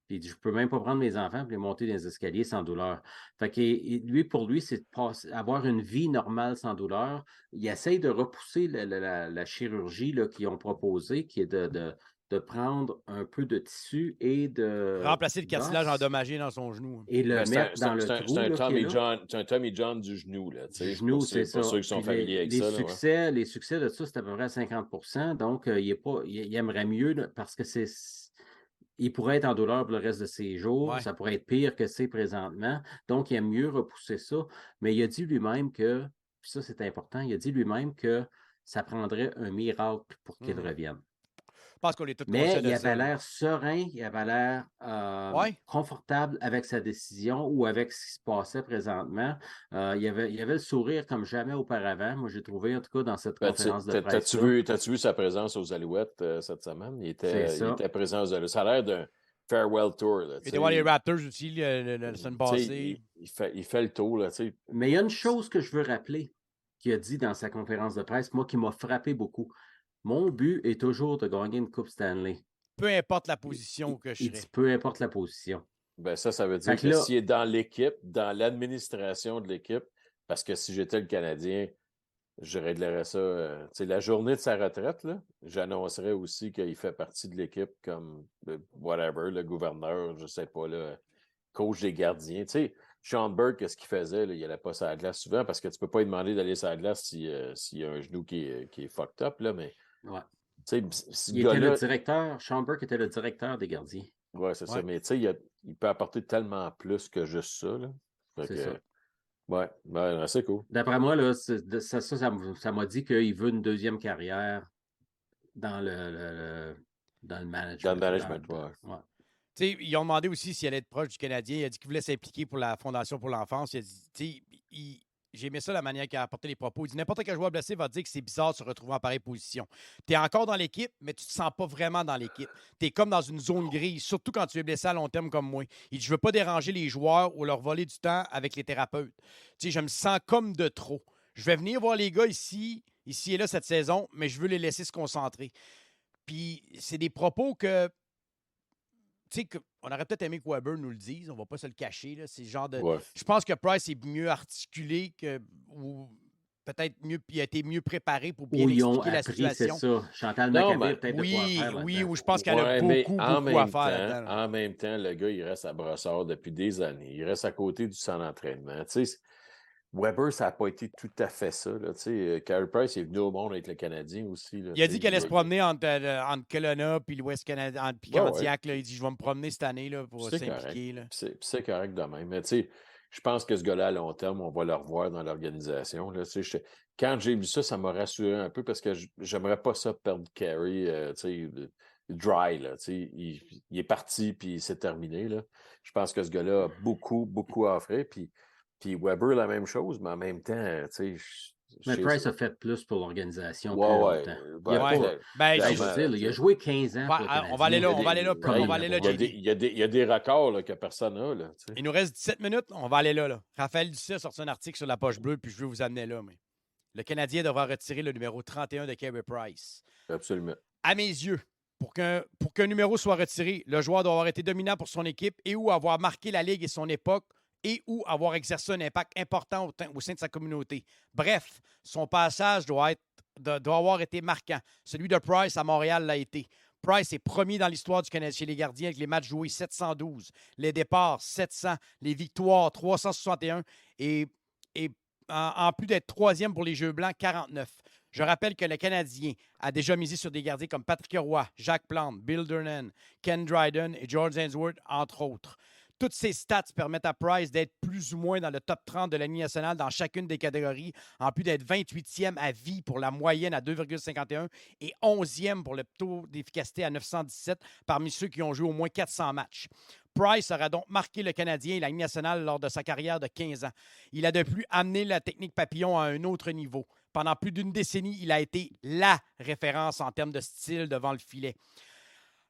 Puis il dit, je ne peux même pas prendre mes enfants et les monter dans les escaliers sans douleur. Fait que pour lui, c'est avoir une vie normale sans douleur. Il essaye de repousser la chirurgie qu'ils ont proposée, qui est de prendre un peu de tissu et de... remplacer le cartilage endommagé dans son genou. Et le mettre dans le trou. C'est un Tommy John du genou. Là, du genou, c'est ça. Pour ceux qui sont familiers avec ça. Les succès de ça, c'est à peu près à 50%. Donc, il aimerait mieux parce que il pourrait être en douleur pour le reste de ses jours. Ouais. Ça pourrait être pire que c'est présentement. Donc, il aime mieux repousser ça. Mais il a dit lui-même que, puis ça c'est important, il a dit lui-même que ça prendrait un miracle pour qu'il revienne. Je pense qu'on est tous Mais conscients de il ça. avait l'air serein, il avait l'air confortable avec sa décision ou avec ce qui se passait présentement. Il avait le sourire comme jamais auparavant. Moi, j'ai trouvé, en tout cas, dans cette conférence de presse. T'as-tu vu sa présence aux Alouettes cette semaine? Il était présent aux Alouettes. Ça a l'air d'un farewell tour. Là, il était voir les Raptors aussi la semaine passée. Il fait le tour. Là, mais il y a une chose que je veux rappeler qu'il a dit dans sa conférence de presse, moi, qui m'a frappé beaucoup. Mon but est toujours de gagner une Coupe Stanley. Peu importe la position que je serai. Peu importe la position. Ben ça veut dire que s'il est dans l'équipe, dans l'administration de l'équipe, parce que si j'étais le Canadien, je réglerais ça. La journée de sa retraite, j'annoncerais aussi qu'il fait partie de l'équipe comme whatever, le gouverneur, je sais pas, le coach des gardiens. Sean Burke, qu'est-ce qu'il faisait? Là, il n'allait pas sur la glace souvent parce que tu ne peux pas lui demander d'aller sur la glace s'il y a un genou qui est fucked up. Là, mais, ouais. Il était le directeur, Sean Burke était le directeur des gardiens. Oui, c'est ça. Mais il peut apporter tellement plus que juste ça. Là. C'est ça. Ouais, c'est cool. D'après moi, là, ça m'a dit qu'il veut une deuxième carrière dans le management. Dans le management, ouais. Ils ont demandé aussi s'il allait être proche du Canadien. Il a dit qu'il voulait s'impliquer pour la Fondation pour l'enfance. Il a dit, j'ai aimé ça, la manière qu'il a apporté les propos. Il dit, n'importe quel joueur blessé va dire que c'est bizarre de se retrouver en pareille position. Tu es encore dans l'équipe, mais tu ne te sens pas vraiment dans l'équipe. Tu es comme dans une zone grise, surtout quand tu es blessé à long terme comme moi. Il dit, je ne veux pas déranger les joueurs ou leur voler du temps avec les thérapeutes. Je me sens comme de trop. Je vais venir voir les gars ici et là cette saison, mais je veux les laisser se concentrer. Puis c'est des propos que on aurait peut-être aimé que Weber nous le dise, on ne va pas se le cacher. Là. C'est genre de. Ouais. Je pense que Price est mieux articulé ou peut-être mieux, il a été mieux préparé pour bien expliquer la situation. C'est ça. Chantal Macabé peut-être de quoi faire. Oui, je pense qu'elle a beaucoup à faire là-dedans. En même temps, le gars, il reste à Brossard depuis des années. Il reste à côté du centre d'entraînement. Weber, ça n'a pas été tout à fait ça. Carey Price est venu au monde avec le Canadien aussi. Là, il a dit qu'elle allait se promener entre Kelowna et l'Ouest Canada, entre Candiac. Il dit, je vais me promener cette année là, pour s'impliquer. Là. C'est correct de même. Mais je pense que ce gars-là, à long terme, on va le revoir dans l'organisation. Quand j'ai vu ça, ça m'a rassuré un peu parce que j'aimerais pas ça perdre Carey dry. Là, il est parti puis c'est terminé. Là. Je pense que ce gars-là a beaucoup à offrir. Puis Weber, la même chose, mais en même temps, mais Price a fait plus pour l'organisation. Il a joué 15 ans. On va aller là. Il y a des records là, que personne n'a. Là, il nous reste 17 minutes. On va aller là. Raphaël Dusset a sorti un article sur la Poche Bleue, puis je veux vous amener là. Mais le Canadien devra retirer le numéro 31 de Carey Price. Absolument. À mes yeux, pour qu'un numéro soit retiré, le joueur doit avoir été dominant pour son équipe et ou avoir marqué la Ligue et son époque et ou avoir exercé un impact important au sein de sa communauté. Bref, son passage doit avoir été marquant. Celui de Price à Montréal l'a été. Price est premier dans l'histoire du Canadien chez les gardiens avec les matchs joués 712, les départs 700, les victoires 361 et en plus d'être troisième pour les Jeux blancs, 49. Je rappelle que le Canadien a déjà misé sur des gardiens comme Patrick Roy, Jacques Plante, Bill Durnan, Ken Dryden et George Ainsworth, entre autres. Toutes ces stats permettent à Price d'être plus ou moins dans le top 30 de la Ligue nationale dans chacune des catégories, en plus d'être 28e à vie pour la moyenne à 2,51 et 11e pour le taux d'efficacité à 917 parmi ceux qui ont joué au moins 400 matchs. Price aura donc marqué le Canadien et la Ligue nationale lors de sa carrière de 15 ans. Il a de plus amené la technique papillon à un autre niveau. Pendant plus d'une décennie, il a été la référence en termes de style devant le filet.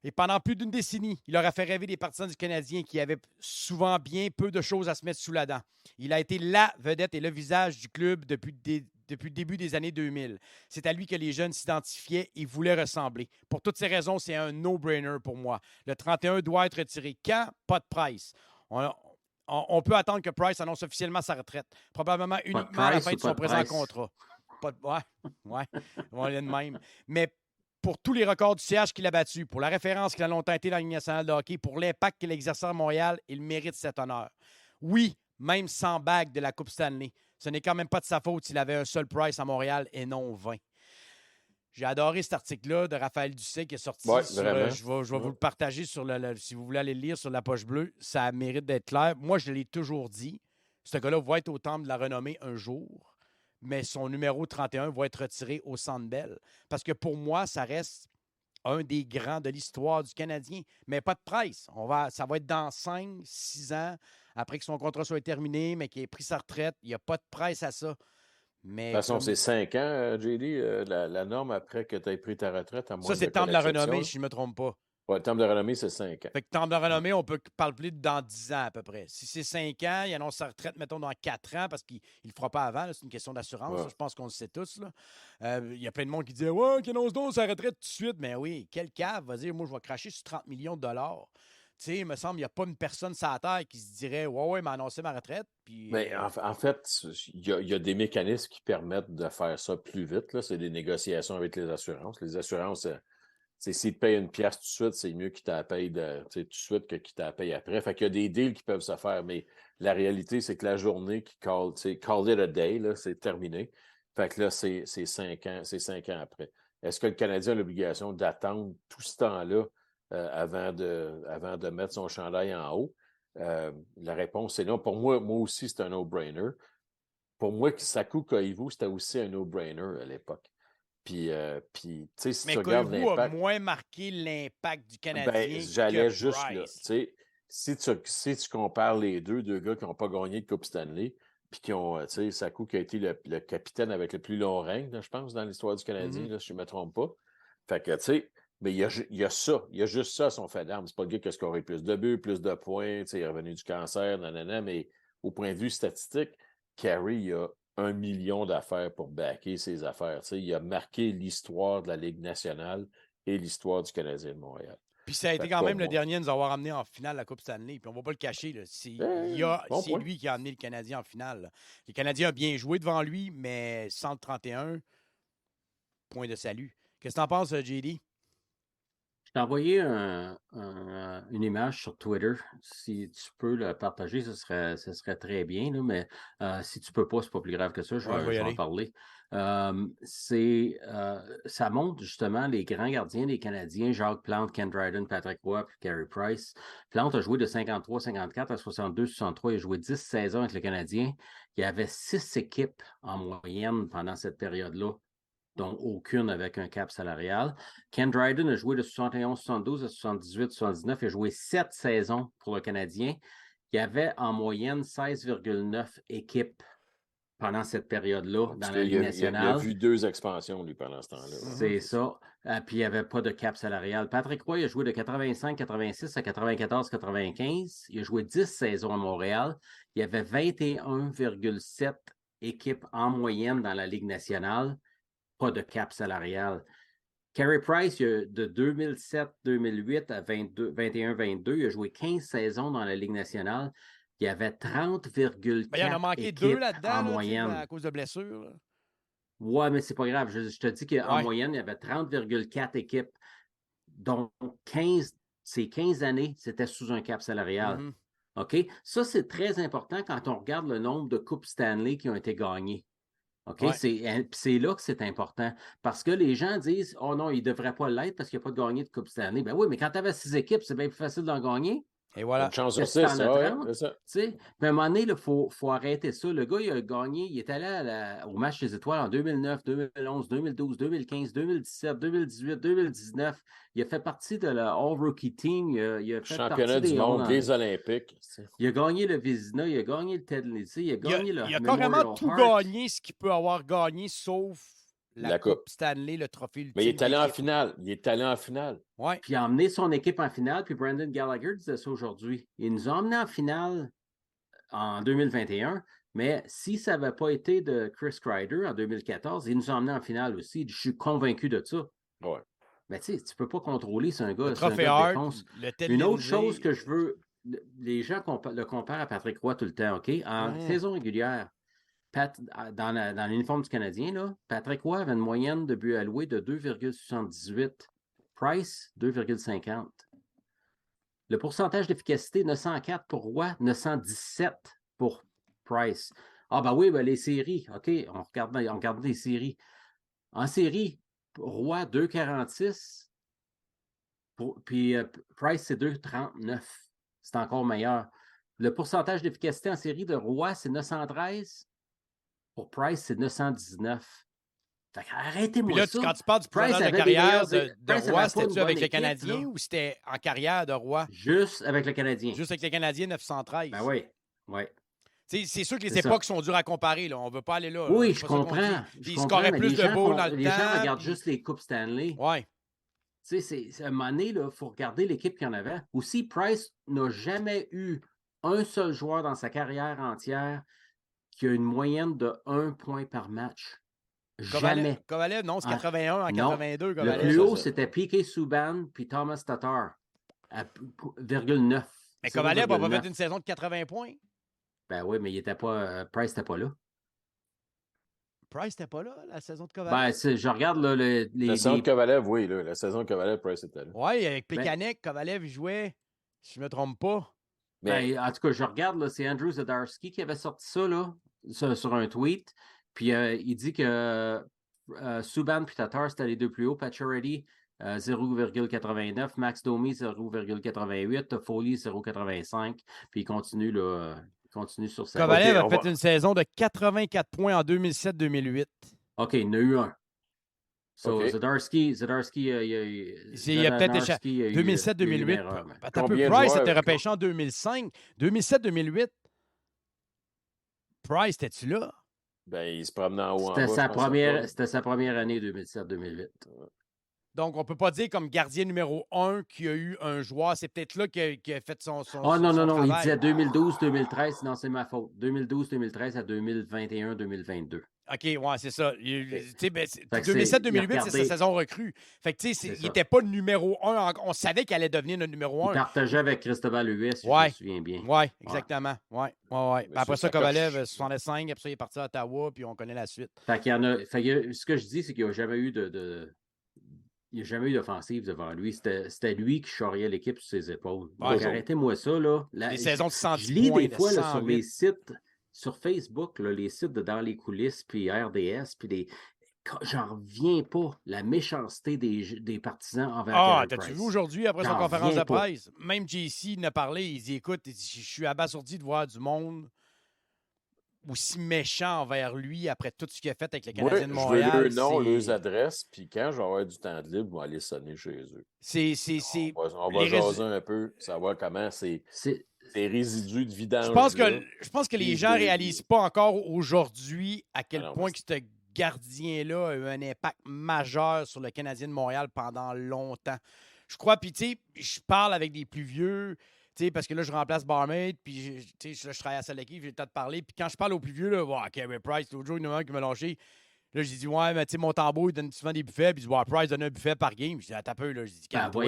Et pendant plus d'une décennie, il aura fait rêver des partisans du Canadien qui avaient souvent bien peu de choses à se mettre sous la dent. Il a été la vedette et le visage du club depuis le début des années 2000. C'est à lui que les jeunes s'identifiaient et voulaient ressembler. Pour toutes ces raisons, c'est un no-brainer pour moi. Le 31 doit être retiré. Quand? Pas de Price. On peut attendre que Price annonce officiellement sa retraite. Probablement uniquement à la fin de son présent contrat. Ouais, on est de même. Mais pour tous les records du CH qu'il a battus, pour la référence qu'il a longtemps été dans la Ligue nationale de hockey, pour l'impact qu'il exerce à Montréal, il mérite cet honneur. Oui, même sans bague de la Coupe Stanley. Ce n'est quand même pas de sa faute s'il avait un seul Price à Montréal et non 20. J'ai adoré cet article-là de Raphaël Doucet qui est sorti. Ouais, sur, vraiment. je vais vous le partager sur si vous voulez aller le lire sur la poche bleue. Ça mérite d'être clair. Moi, je l'ai toujours dit. Ce gars-là va être au Temple de la Renommée un jour, mais son numéro 31 va être retiré au Centre Bell. Parce que pour moi, ça reste un des grands de l'histoire du Canadien. Mais pas de presse. Ça va être dans 5, 6 ans, après que son contrat soit terminé, mais qu'il ait pris sa retraite. Il n'y a pas de presse à ça. Mais De toute façon, c'est 5 ans, JD, la norme après que tu aies pris ta retraite. À moins ça, c'est de Temple de la exception. Renommée, si je ne me trompe pas. Oui, le Temple de renommée, c'est 5 ans. Fait que Temple de renommée, on peut parler dans 10 ans à peu près. Si c'est 5 ans, il annonce sa retraite, mettons, dans 4 ans, parce qu'il ne le fera pas avant. C'est une question d'assurance. Ouais. Je pense qu'on le sait tous. Il y a plein de monde qui dit « Ouais, qu'il annonce donc sa retraite tout de suite. » Mais oui, quel cave va dire « Moi, je vais cracher sur 30 millions de dollars. » Tu sais, il me semble qu'il n'y a pas une personne sur la terre qui se dirait « Ouais, il m'a annoncé ma retraite. » Puis, Mais en fait, il y a des mécanismes qui permettent de faire ça plus vite. C'est des négociations avec les assurances. Les assurances, s'ils te payent une pièce tout de suite, c'est mieux qu'ils t'en payent tout de suite que qu'ils t'en payent après. Fait qu'il y a des deals qui peuvent se faire, mais la réalité, c'est que la journée qui call it a day, là, c'est terminé. Fait que là, c'est 5 ans, c'est 5 ans après. Est-ce que le Canadien a l'obligation d'attendre tout ce temps-là avant de mettre son chandail en haut? La réponse, c'est non. Pour moi aussi, c'est un no-brainer. Pour moi, Saku Koivu, c'était aussi un no-brainer à l'époque. Puis, tu sais, si mais tu regardes Koivu a l'impact... moins marqué l'impact du Canadien Ben, j'allais que juste Price. là. Si tu compares les deux gars qui n'ont pas gagné de Coupe Stanley, puis qui ont, tu sais, Saku qui a été le capitaine avec le plus long règne, là, je pense, dans l'histoire du Canadien, là, si je ne me trompe pas. Fait que, tu sais, mais il y a ça. Il y a juste ça à son fait d'armes. C'est pas le gars qui a scoré plus de buts, plus de points, tu sais, il est revenu du cancer, nanana, mais au point de vue statistique, Carey, il a 1 million d'affaires pour backer ses affaires. Tu sais, il a marqué l'histoire de la Ligue nationale et l'histoire du Canadien de Montréal. Puis ça a été quand même le dernier à nous avoir amené en finale la Coupe Stanley. Puis on ne va pas le cacher. C'est lui qui a amené le Canadien en finale. Là. Le Canadien a bien joué devant lui, mais 131, point de salut. Qu'est-ce que tu en penses, JD? Je t'ai envoyé une image sur Twitter. Si tu peux le partager, ce serait très bien. Là, mais si tu ne peux pas, ce n'est pas plus grave que ça. Je vais en parler. Ça montre justement les grands gardiens des Canadiens, Jacques Plante, Ken Dryden, Patrick Roy et Carey Price. Plante a joué de 53-54 à 62-63. Il a joué 10 saisons avec le Canadien. Il y avait 6 équipes en moyenne pendant cette période-là, dont aucune avec un cap salarial. Ken Dryden a joué de 71-72 à 78-79. Il a joué 7 saisons pour le Canadien. Il y avait en moyenne 16,9 équipes pendant cette période-là dans la Ligue nationale. Il a vu 2 expansions, lui, pendant ce temps-là. C'est ça. Puis il n'y avait pas de cap salarial. Patrick Roy a joué de 85-86 à 94-95. Il a joué 10 saisons à Montréal. Il y avait 21,7 équipes en moyenne dans la Ligue nationale. Pas de cap salarial. Carey Price, de 2007-2008 à 21-22, il a joué 15 saisons dans la Ligue nationale. Il y avait 30,4 il y en a manqué équipes 2 là-dedans en moyenne. à cause de blessures. Là. Ouais, mais c'est pas grave. Je te dis qu'en moyenne, il y avait 30,4 équipes, dont 15, ces 15 années, c'était sous un cap salarial. Mm-hmm. OK? Ça, c'est très important quand on regarde le nombre de Coupes Stanley qui ont été gagnées. OK? Ouais. C'est là que c'est important. Parce que les gens disent « Oh non, il ne devrait pas l'être parce qu'il n'y a pas de gagné de Coupe Stanley. » Ben oui, mais quand tu avais 6 équipes, c'est bien plus facile d'en gagner. Et voilà. Une chance sur 6, c'est ça. Puis à un moment donné, il faut arrêter ça. Le gars, il a gagné, il est allé au match des étoiles en 2009, 2011, 2012, 2015, 2017, 2018, 2019. Il a fait partie de la All-Rookie Team. Il a fait championnat du monde, les Olympiques. Il a gagné le Vézina, il a gagné le Ted Lindsay, il a gagné le Il a carrément tout gagné ce qu'il peut avoir gagné, sauf la Coupe Stanley, le trophée ultime. Mais il est allé en finale. Il est allé en finale. Ouais. Puis il a emmené son équipe en finale. Puis Brandon Gallagher disait ça aujourd'hui. Il nous a emmenés en finale en 2021. Mais si ça n'avait pas été de Chris Kreider en 2014, il nous a emmenés en finale aussi. Je suis convaincu de ça. Ouais. Mais tu sais, tu ne peux pas contrôler si un gars, le trophée Hart, une autre chose que je veux, les gens le comparent à Patrick Roy tout le temps, OK? En saison régulière, dans l'uniforme du Canadien, là, Patrick Roy avait une moyenne de buts alloués de 2,78. Price, 2,50. Le pourcentage d'efficacité, 904 pour Roy, 917 pour Price. Ah ben oui, ben les séries, OK, on regarde les séries. En série, Roy, 2,46. Puis Price, c'est 2,39. C'est encore meilleur. Le pourcentage d'efficacité en série de Roy, c'est 913. Pour Price, c'est 919. Fait arrêtez-moi là, ça. Quand tu parles du pourcentage de carrière de Roy, c'était-tu avec le Canadien ou c'était en carrière de Roy? Juste avec le Canadien. Juste avec le Canadien, 913. Ben oui, oui. C'est sûr que les époques sont dures à comparer. Là. On ne veut pas aller là. Oui, là. je comprends. Il scorait plus de beaux dans le temps. Les gens regardent juste les Coupes Stanley. Oui. Tu sais, à un moment donné, il faut regarder l'équipe qu'il y en avait. Aussi, Price n'a jamais eu un seul joueur dans sa carrière entière qui a une moyenne de 1 point par match. Jamais. Kovalev, non, c'est 81 en 82. Kovalev. Le plus haut, c'était P.K. Subban puis Thomas Tatar à 0,9. Mais Kovalev n'a pas fait une saison de 80 points. Ben oui, mais il était pas. Price n'était pas là. Price n'était pas là, la saison de Kovalev? Ben, je regarde là, la saison de Kovalev, oui. Là, la saison de Kovalev, Price était là. Oui, avec Plekanec, Kovalev jouait, si je ne me trompe pas. Ben, en tout cas, je regarde, là, c'est Andrew Zadarski qui avait sorti ça là, sur un tweet. Puis il dit que Subban et Tatar, c'était les deux plus hauts. Pacioretty, 0,89. Max Domi, 0,88. Toffoli, 0,85. Puis il continue, là, sur sa... Kovalev a fait une saison de 84 points en 2007-2008. OK, il en a eu un. So, okay. Zadarski, il a peut-être échappé. 2007-2008. T'as peu Price était repêché en 2005. 2007-2008. Price, étais-tu là? Ben, il se promenait en haut en bas. C'était sa première année, 2007-2008. Donc, on ne peut pas dire comme gardien numéro 1 qu'il y a eu un joueur. C'est peut-être là qu'il a fait son non. Il disait 2012-2013. Non, c'est ma faute. 2012-2013 à 2021-2022. OK, ouais, c'est ça. 2007-2008, c'est sa saison recrue. Fait que, tu sais, il n'était pas le numéro 1. On savait qu'il allait devenir le numéro 1. Il partageait avec Cristobal Lewis, si je me souviens bien. Oui, exactement. Ouais. Après ça, Kovalev, 65, après ça, il est parti à Ottawa, puis on connaît la suite. Fait qu'il y en a... ce que je dis, c'est qu'il n'y a jamais eu il n'y a jamais eu d'offensive devant lui. C'était lui qui charriait l'équipe sur ses épaules. Donc, arrêtez-moi ça, là. Les saisons de 110 je lis points, des fois là, sur les sites... Sur Facebook, là, les sites de Dans les coulisses, puis RDS, puis j'en reviens pas, la méchanceté des partisans envers Carey Price. T'as-tu vu aujourd'hui, après sa conférence de presse? Même JC en a parlé, il dit, écoute, je suis abasourdi de voir du monde aussi méchant envers lui après tout ce qu'il a fait avec les Canadiens de Montréal. Je veux leur nom, leurs adresses, puis quand je vais avoir du temps de libre, je vais aller sonner chez eux. On va jaser un peu, savoir comment c'est des résidus de vidange. Je pense que les gens ne réalisent pas encore aujourd'hui à quel point que ce gardien-là a eu un impact majeur sur le Canadien de Montréal pendant longtemps. Je crois, puis tu sais, je parle avec des plus vieux, tu sais, parce que là, je remplace Barmaid, puis je travaille à Salaki, j'ai le temps de parler. Puis quand je parle aux plus vieux, là, Carey Price, l'autre jour, il y en a un qui m'a lâché. Là, j'ai dit, ouais, mais tu sais, mon tambour, il donne souvent des buffets. Puis, Price donne un buffet par game. J'ai dit, attends un peu, là. J'ai dit, calme-toi,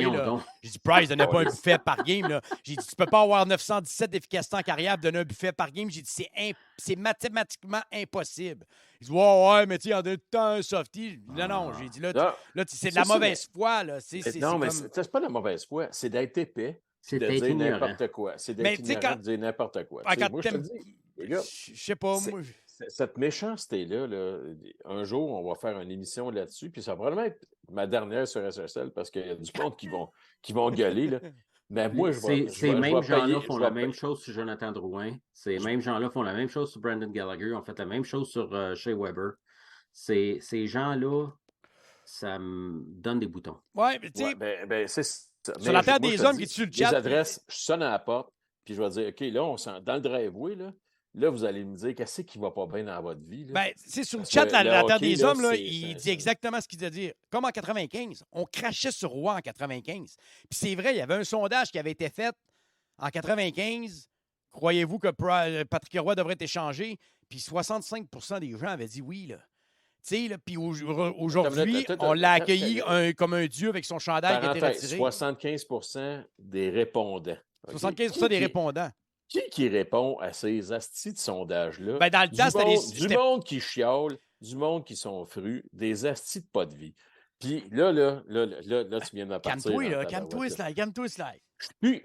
j'ai dit, Price donnait pas un buffet par game, là. J'ai dit, tu peux pas avoir 917 d'efficacité en carrière et donner un buffet par game. J'ai dit, c'est mathématiquement impossible. Il dit, ouais, mais tu sais, il en donne tout le temps un softie. Non, j'ai dit, là, c'est de la mauvaise foi, là. Non, mais c'est pas de la mauvaise foi. C'est d'être épais. C'est de dire n'importe quoi. C'est d'être ignorant de dire n'importe quoi. Moi, je te dis, les gars, je sais pas, moi... Cette méchanceté-là, un jour, on va faire une émission là-dessus, puis ça va probablement être ma dernière sur SSL parce qu'il y a du monde qui vont gueuler. Là. Mais moi, Ces mêmes gens-là font la même chose sur Jonathan Drouin. Ces mêmes gens-là font la même chose sur Brendan Gallagher. Ils ont fait la même chose sur Shea Weber. Ces gens-là, ça me donne des boutons. Ouais, mais tu sais... c'est ça. Sur la terre des hommes qui est sur le chat... Les adresses, je sonne à la porte, puis je vais dire, OK, là, on sent dans le driveway, là, vous allez me dire qu'est-ce qui ne va pas bien dans votre vie. Là? Ben, c'est sur le chat, la terre des hommes, là, il dit exactement ce qu'il doit dire. Comme en 95, on crachait sur Roy en 95. Puis c'est vrai, il y avait un sondage qui avait été fait en 95. Croyez-vous que Patrick Roy devrait être échangé? Puis 65 % des gens avaient dit oui, là. Tu sais, puis aujourd'hui, on l'a accueilli comme un dieu avec son chandail qui a été retiré. 75 % des répondants. 75 % des répondants. Qui répond à ces astis de sondages-là? Ben, dans le temps, du monde qui chiale, du monde qui sont frus, des astis de pas de vie. Puis là, tu viens de partir. Calme-toi, Sly. Je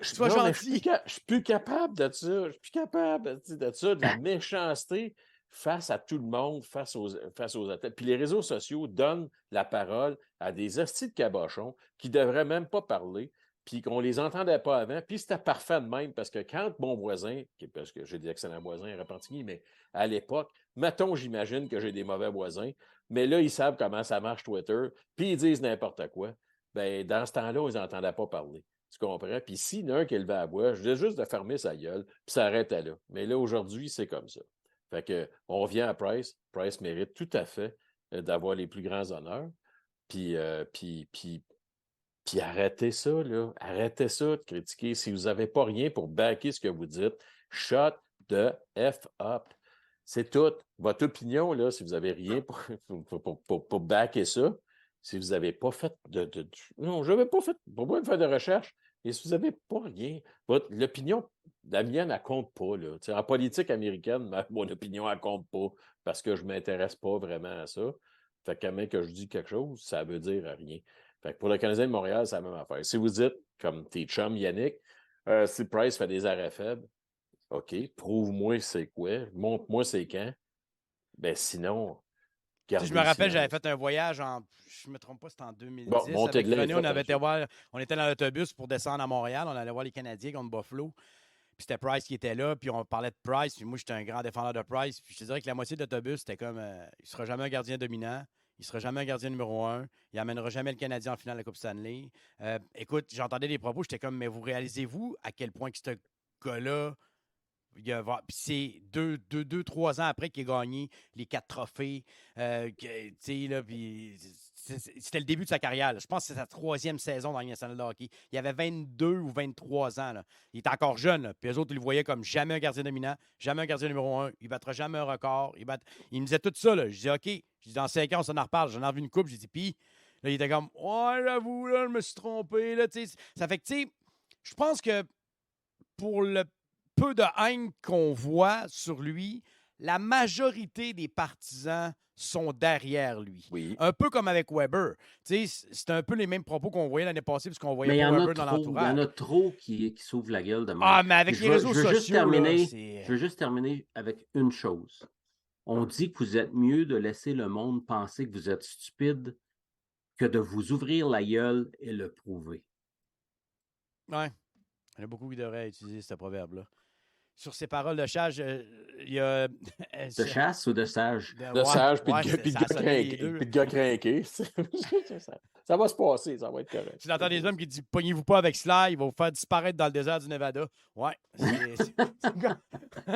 suis plus capable de ça. Je suis plus capable de ça, de la méchanceté. face à tout le monde, face aux athlètes. Puis les réseaux sociaux donnent la parole à des hosties de cabochons qui ne devraient même pas parler, puis qu'on ne les entendait pas avant. Puis c'était parfait de même, parce que quand mon voisin, parce que j'ai des excellents voisins à Repentigny, mais à l'époque, mettons, j'imagine que j'ai des mauvais voisins, mais là, ils savent comment ça marche Twitter, puis ils disent n'importe quoi. Bien, dans ce temps-là, ils n'entendaient pas parler. Tu comprends? Puis s'il y en a un qui levait à bois, je disais juste de fermer sa gueule, puis ça arrêtait là. Mais là, aujourd'hui, c'est comme ça. Fait que, on revient à Price. Price mérite tout à fait d'avoir les plus grands honneurs. Puis arrêtez ça, là. Arrêtez ça de critiquer. Si vous n'avez pas rien pour backer ce que vous dites, shut the F up. C'est tout. Votre opinion, là, si vous n'avez rien pour backer ça, si vous n'avez pas fait non, je n'avais pas fait. Pourquoi faire de recherche? Et si vous n'avez pas rien, l'opinion, la mienne, elle ne compte pas. Là. En politique américaine, mon opinion, elle ne compte pas parce que je ne m'intéresse pas vraiment à ça. Fait que quand même que je dis quelque chose, ça veut dire rien. Fait que pour le Canadien de Montréal, c'est la même affaire. Si vous dites, comme tes chums Yannick, si Price fait des arrêts faibles, OK, prouve-moi c'est quoi, montre-moi c'est quand. Ben sinon, je me rappelle, j'avais fait un voyage je ne me trompe pas, c'était en 2010. Bon, avec René, on était dans l'autobus pour descendre à Montréal. On allait voir les Canadiens contre Buffalo. Puis c'était Price qui était là. Puis on parlait de Price. Puis moi, j'étais un grand défendeur de Price. Puis je te dirais que la moitié de l'autobus, c'était comme il ne sera jamais un gardien dominant. Il ne sera jamais un gardien numéro 1. Il n'amènera jamais le Canadien en finale de la Coupe Stanley. Écoute, j'entendais des propos. J'étais comme, mais vous réalisez-vous à quel point que ce gars-là. Puis c'est 3 ans après qu'il a gagné les 4 trophées. C'était le début de sa carrière. Là. Je pense que c'est sa 3e saison dans la Ligue nationale de hockey. Il avait 22 ou 23 ans. Là. Il était encore jeune. Là. Puis eux autres, ils le voyaient comme jamais un gardien dominant, jamais un gardien numéro 1. Il ne battra jamais un record. Il me disait tout ça. Là. Je disais, OK, je dis, dans 5 ans, on s'en reparle. J'en ai vu une coupe. J'ai dit, puis là, il était comme, ouais, j'avoue, là, je me suis trompé. Là, ça fait que, tu sais, je pense que pour le peu de haine qu'on voit sur lui, la majorité des partisans sont derrière lui. Oui. Un peu comme avec Weber. C'est un peu les mêmes propos qu'on voyait l'année passée, puisqu'on voyait pas Weber dans l'entourage. Il y en a trop qui s'ouvrent la gueule de moi. Ah, mais avec les réseaux sociaux, je veux juste terminer avec une chose. On dit que vous êtes mieux de laisser le monde penser que vous êtes stupide que de vous ouvrir la gueule et le prouver. Ouais. Il y en a beaucoup qui devraient utiliser ce proverbe-là. Sur ces paroles de Chage, il y a... De chasse ou de sage? De sage, puis de gars craqué. Ça va se passer, ça va être correct. Tu entends des hommes qui disent « Pognez-vous pas avec cela, il va vous faire disparaître dans le désert du Nevada. » Ouais.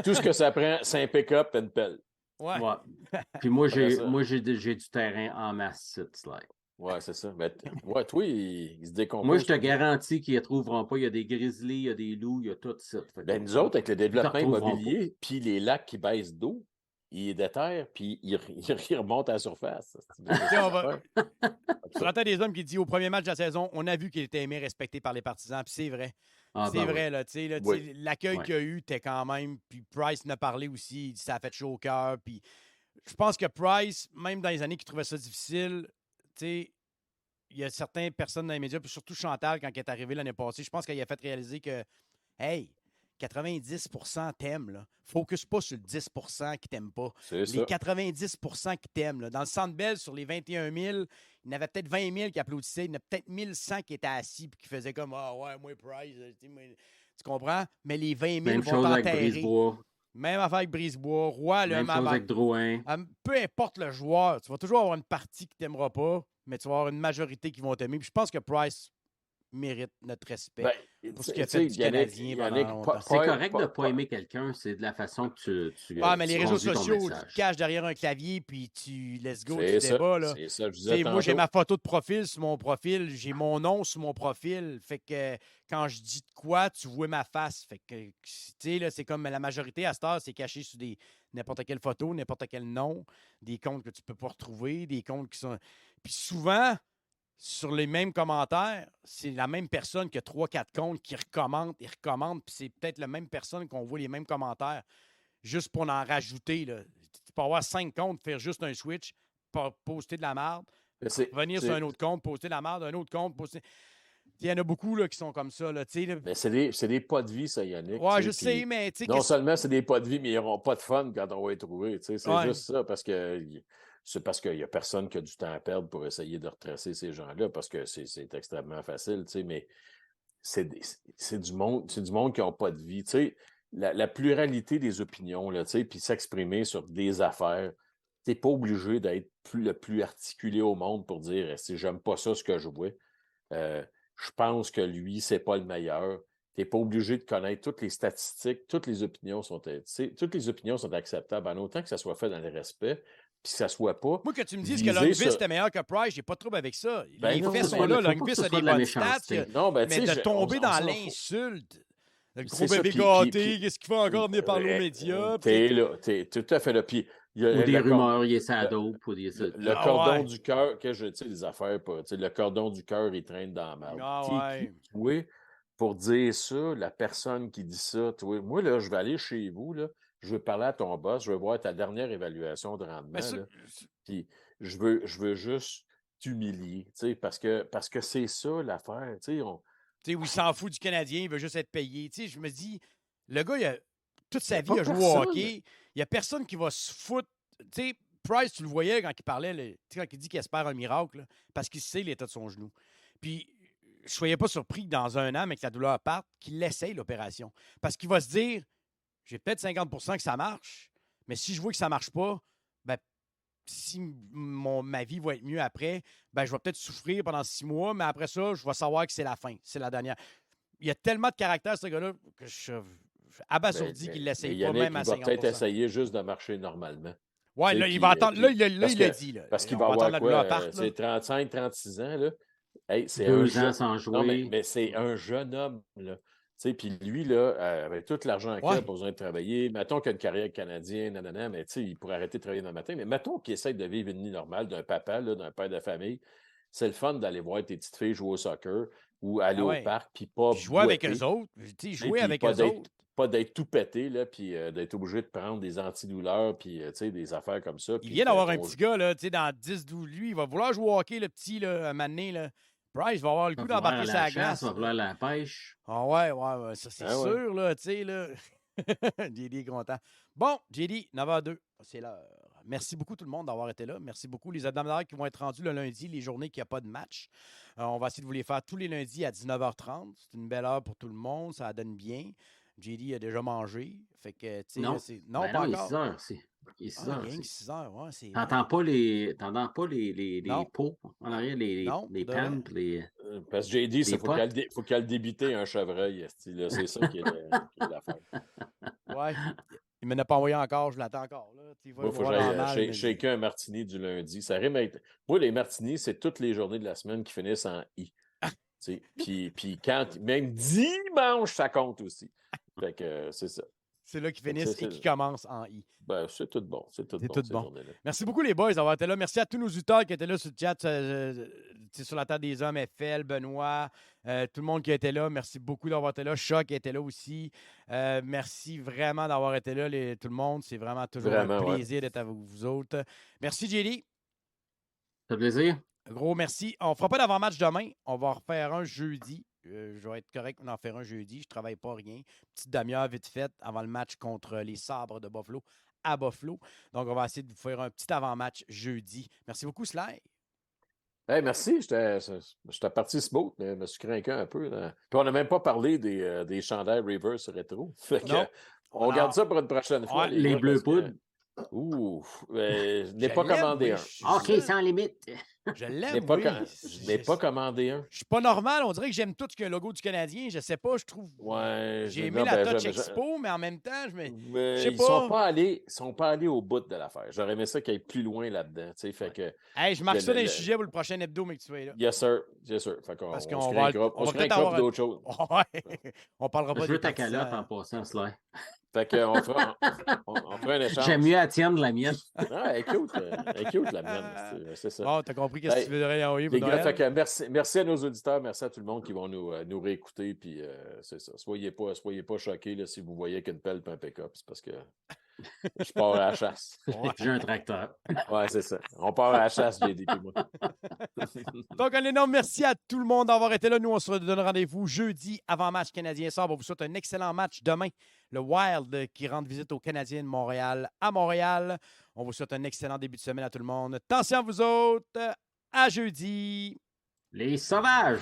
Tout ce que ça prend, c'est un pick-up et une pelle. Ouais. Puis moi, j'ai du terrain en masse, Sly. Ouais, c'est ça. Mais, toi, il se décompose. Moi, je te garantis qu'ils ne trouveront pas. Il y a des grizzlies, il y a des loups, il y a tout ça. Ben, nous autres, avec le développement immobilier, puis les lacs qui baissent d'eau, ils déterrent, puis ils remontent à la surface. Tu entends des hommes qui disent au premier match de la saison, on a vu qu'il était aimé, respecté par les partisans, puis c'est vrai. C'est vrai, là, tu sais, l'accueil qu'il y a eu, t'es quand même, puis Price n'a parlé aussi, il dit ça a fait chaud au cœur, puis je pense que Price, même dans les années qu'il trouvait ça difficile, tu sais, il y a certaines personnes dans les médias, puis surtout Chantal, quand elle est arrivée l'année passée, je pense qu'elle a fait réaliser que, hey, 90% t'aiment, là. Focus pas sur le 10% qui t'aiment pas. C'est les 90% qui t'aiment, là. Dans le Centre Bell, sur les 21 000, il y en avait peut-être 20 000 qui applaudissaient. Il y en a peut-être 1100 qui étaient assis et qui faisaient comme « Ah ouais, moi, Price. » Tu comprends? Mais les 20 000 Même vont chose avec t'enterrer. Brisebois. Même affaire avec Brisebois. Roy, même chose avec Drouin. Peu importe le joueur, tu vas toujours avoir une partie qui t'aimera pas, mais tu vas avoir une majorité qui vont t'aimer. Puis je pense que Price mérite notre respect pour ce qu'il a fait du Canadien. C'est correct de ne pas aimer quelqu'un, c'est de la façon que tu mais les réseaux sociaux, tu te caches derrière un clavier, puis tu let's go, tu débats. Là. C'est ça, je disais moi, j'ai ma photo de profil sur mon profil, j'ai mon nom sur mon profil. Fait que quand je dis de quoi, tu vois ma face. Fait que, tu sais, là, c'est comme la majorité à cette heure, c'est caché sur n'importe quelle photo, n'importe quel nom, des comptes que tu peux pas retrouver, des comptes qui sont... Puis souvent... Sur les mêmes commentaires, c'est la même personne que 3-4 comptes qui recommandent, puis c'est peut-être la même personne qu'on voit les mêmes commentaires, juste pour en rajouter. Là. Tu peux avoir 5 comptes, faire juste un switch, poster de la merde, venir sur un autre compte, poster de la merde, un autre compte, poster... Il y en a beaucoup là, qui sont comme ça. Là, là. Mais c'est des pas de vie, ça, Yannick. Ouais, je sais, mais... Non seulement c'est des pas de vie, mais ils n'auront pas de fun quand on va les trouver. C'est juste ça, parce que c'est parce qu'il n'y a personne qui a du temps à perdre pour essayer de retracer ces gens-là, parce que c'est extrêmement facile, mais c'est du monde qui n'a pas de vie. La pluralité des opinions, puis s'exprimer sur des affaires, tu n'es pas obligé d'être le plus articulé au monde pour dire si j'aime pas ça, ce que je vois. Je pense que lui, c'est pas le meilleur. Tu n'es pas obligé de connaître toutes les statistiques, toutes les opinions sont acceptables, en autant que ça soit fait dans le respect, puis que ça soit pas. Moi, que tu me dises que Lundqvist était meilleur que Price, j'ai pas de trouble avec ça. Les faits sont là, Lundqvist a des bonnes stats, mais de tomber dans l'insulte. Le gros bébé gâté, qu'est-ce qu'il faut encore venir parler aux médias? T'es tout à fait là. Puis, ou des rumeurs, il est sa dope. Le cordon du cœur, que je dis des affaires, le cordon du cœur, il traîne dans la main. Oui, pour dire ça, la personne qui dit ça, moi, là, je vais aller chez vous, là, je veux parler à ton boss, je veux voir ta dernière évaluation de rendement. Puis, je veux juste t'humilier, parce que c'est ça l'affaire. Où il s'en fout du Canadien, il veut juste être payé. Je me dis, le gars, toute sa vie, il a joué au hockey. Il n'y a personne qui va se foutre. Price, tu le voyais quand il parlait, quand il dit qu'il espère un miracle, là, parce qu'il sait l'état de son genou. Puis, je ne soyais pas surpris que dans un an, mais que la douleur parte, qu'il essaye l'opération. Parce qu'il va se dire, j'ai peut-être 50% que ça marche, mais si je vois que ça ne marche pas, ben, si ma vie va être mieux après, ben, je vais peut-être souffrir pendant 6 mois, mais après ça, je vais savoir que c'est la fin, c'est la dernière. Il y a tellement de caractère, ce gars-là, que je suis abasourdi qu'il ne l'essaye pas, même à 50%. Il va peut-être essayer juste de marcher normalement. Oui, là, il va attendre. Là, il l'a dit. Là. Parce qu'il va avoir quoi? C'est 35, 36 ans, là. Hey, c'est 2 ans sans jouer. Non, mais c'est un jeune homme, là. Puis lui, là, avec tout l'argent qu'il a, pas besoin de travailler. Mettons qu'il a une carrière canadienne, mais il pourrait arrêter de travailler dans le matin. Mais mettons qu'il essaie de vivre une vie normale d'un papa, là, d'un père de famille. C'est le fun d'aller voir tes petites filles jouer au soccer ou aller au parc, puis pas jouer avec eux autres. Jouer avec eux autres. Pas d'être tout pété, là, puis d'être obligé de prendre des antidouleurs, puis des affaires comme ça. Il vient d'avoir un petit gars, là, dans 10-12, lui, il va vouloir jouer au hockey, le petit, là, un moment donné, là. Price va avoir le goût d'embarquer sa glace. Il va vouloir la pêche. Ah ouais, ça c'est sûr, là, tu sais, là. JD est content. Bon, JD, 9h02, c'est l'heure. Merci beaucoup tout le monde d'avoir été là. Merci beaucoup les hebdomadaires qui vont être rendus le lundi, les journées qu'il n'y a pas de match. On va essayer de vous les faire tous les lundis à 19h30. C'est une belle heure pour tout le monde, ça donne bien. JD a déjà mangé. Fait que, tu sais, non, pas encore. Il est 6 heures, il est 6 heures. 6 heures, ouais. T'entends pas les pots en arrière, les pannes, les... Parce que JD, il faut qu'elle débite un chevreuil. C'est ça qui est l'affaire. Ouais. Il ne m'en a pas envoyé encore, je l'attends encore. Là. Moi, il faut que j'aille shaker un martini du lundi. Ça rime avec... Moi, les martinis, c'est toutes les journées de la semaine qui finissent en I. Puis quand même dimanche, ça compte aussi. Fait que c'est ça. C'est là qu'ils finissent et qui commencent en I. Ben, c'est tout bon. C'est tout bon. Merci beaucoup, les boys, d'avoir été là. Merci à tous nos auditeurs qui étaient là sur le chat, sur la table des hommes, FL, Benoît, tout le monde qui était là. Merci beaucoup d'avoir été là. Choc était là aussi. Merci vraiment d'avoir été là, tout le monde. C'est vraiment toujours un plaisir d'être avec vous autres. Merci, JD. Ça fait plaisir. Gros merci. On ne fera pas d'avant-match demain. On va en refaire un jeudi. Je vais être correct d'en faire un jeudi. Je ne travaille pas rien. Petite demi-heure vite faite avant le match contre les Sabres de Buffalo à Buffalo. Donc, on va essayer de vous faire un petit avant-match jeudi. Merci beaucoup, Sly. Hey, merci. J'étais parti smooth, mais je me suis craqué un peu. Là. Puis on n'a même pas parlé des chandails Reverse Retro. Fait que, on garde ça pour une prochaine fois. Les bleus poudres. Je n'ai pas commandé un. OK, sans limite. Je l'aime, Je n'ai pas commandé un. Je suis pas normal. On dirait que j'aime tout ce qu'un logo du Canadien. Je sais pas, je trouve... J'ai aimé la Touch Expo, mais en même temps, je sais pas. Ils sont pas allés au bout de l'affaire. J'aurais aimé ça qu'ils aillent plus loin là-dedans. Fait que, hey, je marque ça dans les sujets pour le prochain hebdo, mais que tu sois là. Yes, sir. Fait qu'on parce qu'on se crée un groupe. On se crée un groupe d'autres choses. Ouais. On parlera pas de je veux ta calotte en passant, Sly. Fait qu'on fera un échange. J'aime mieux la tienne de la mienne. Elle est cute, la mienne. C'est ça. Bon, t'as compris qu'est-ce que tu voudrais envoyer pour Noël? Fait que merci à nos auditeurs, merci à tout le monde qui vont nous réécouter. Puis c'est ça. Soyez pas choqués là, si vous voyez qu'une pelle et un pick-up. C'est parce que Je pars à la chasse. J'ai un tracteur. Ouais, c'est ça. On part à la chasse, JD et moi. Donc, un énorme merci à tout le monde d'avoir été là. Nous, on se redonne rendez-vous jeudi avant match canadien sort. On vous souhaite un excellent match demain. Le Wild qui rend visite aux Canadiens de Montréal à Montréal. On vous souhaite un excellent début de semaine à tout le monde. Attention à vous autres. À jeudi. Les Sauvages!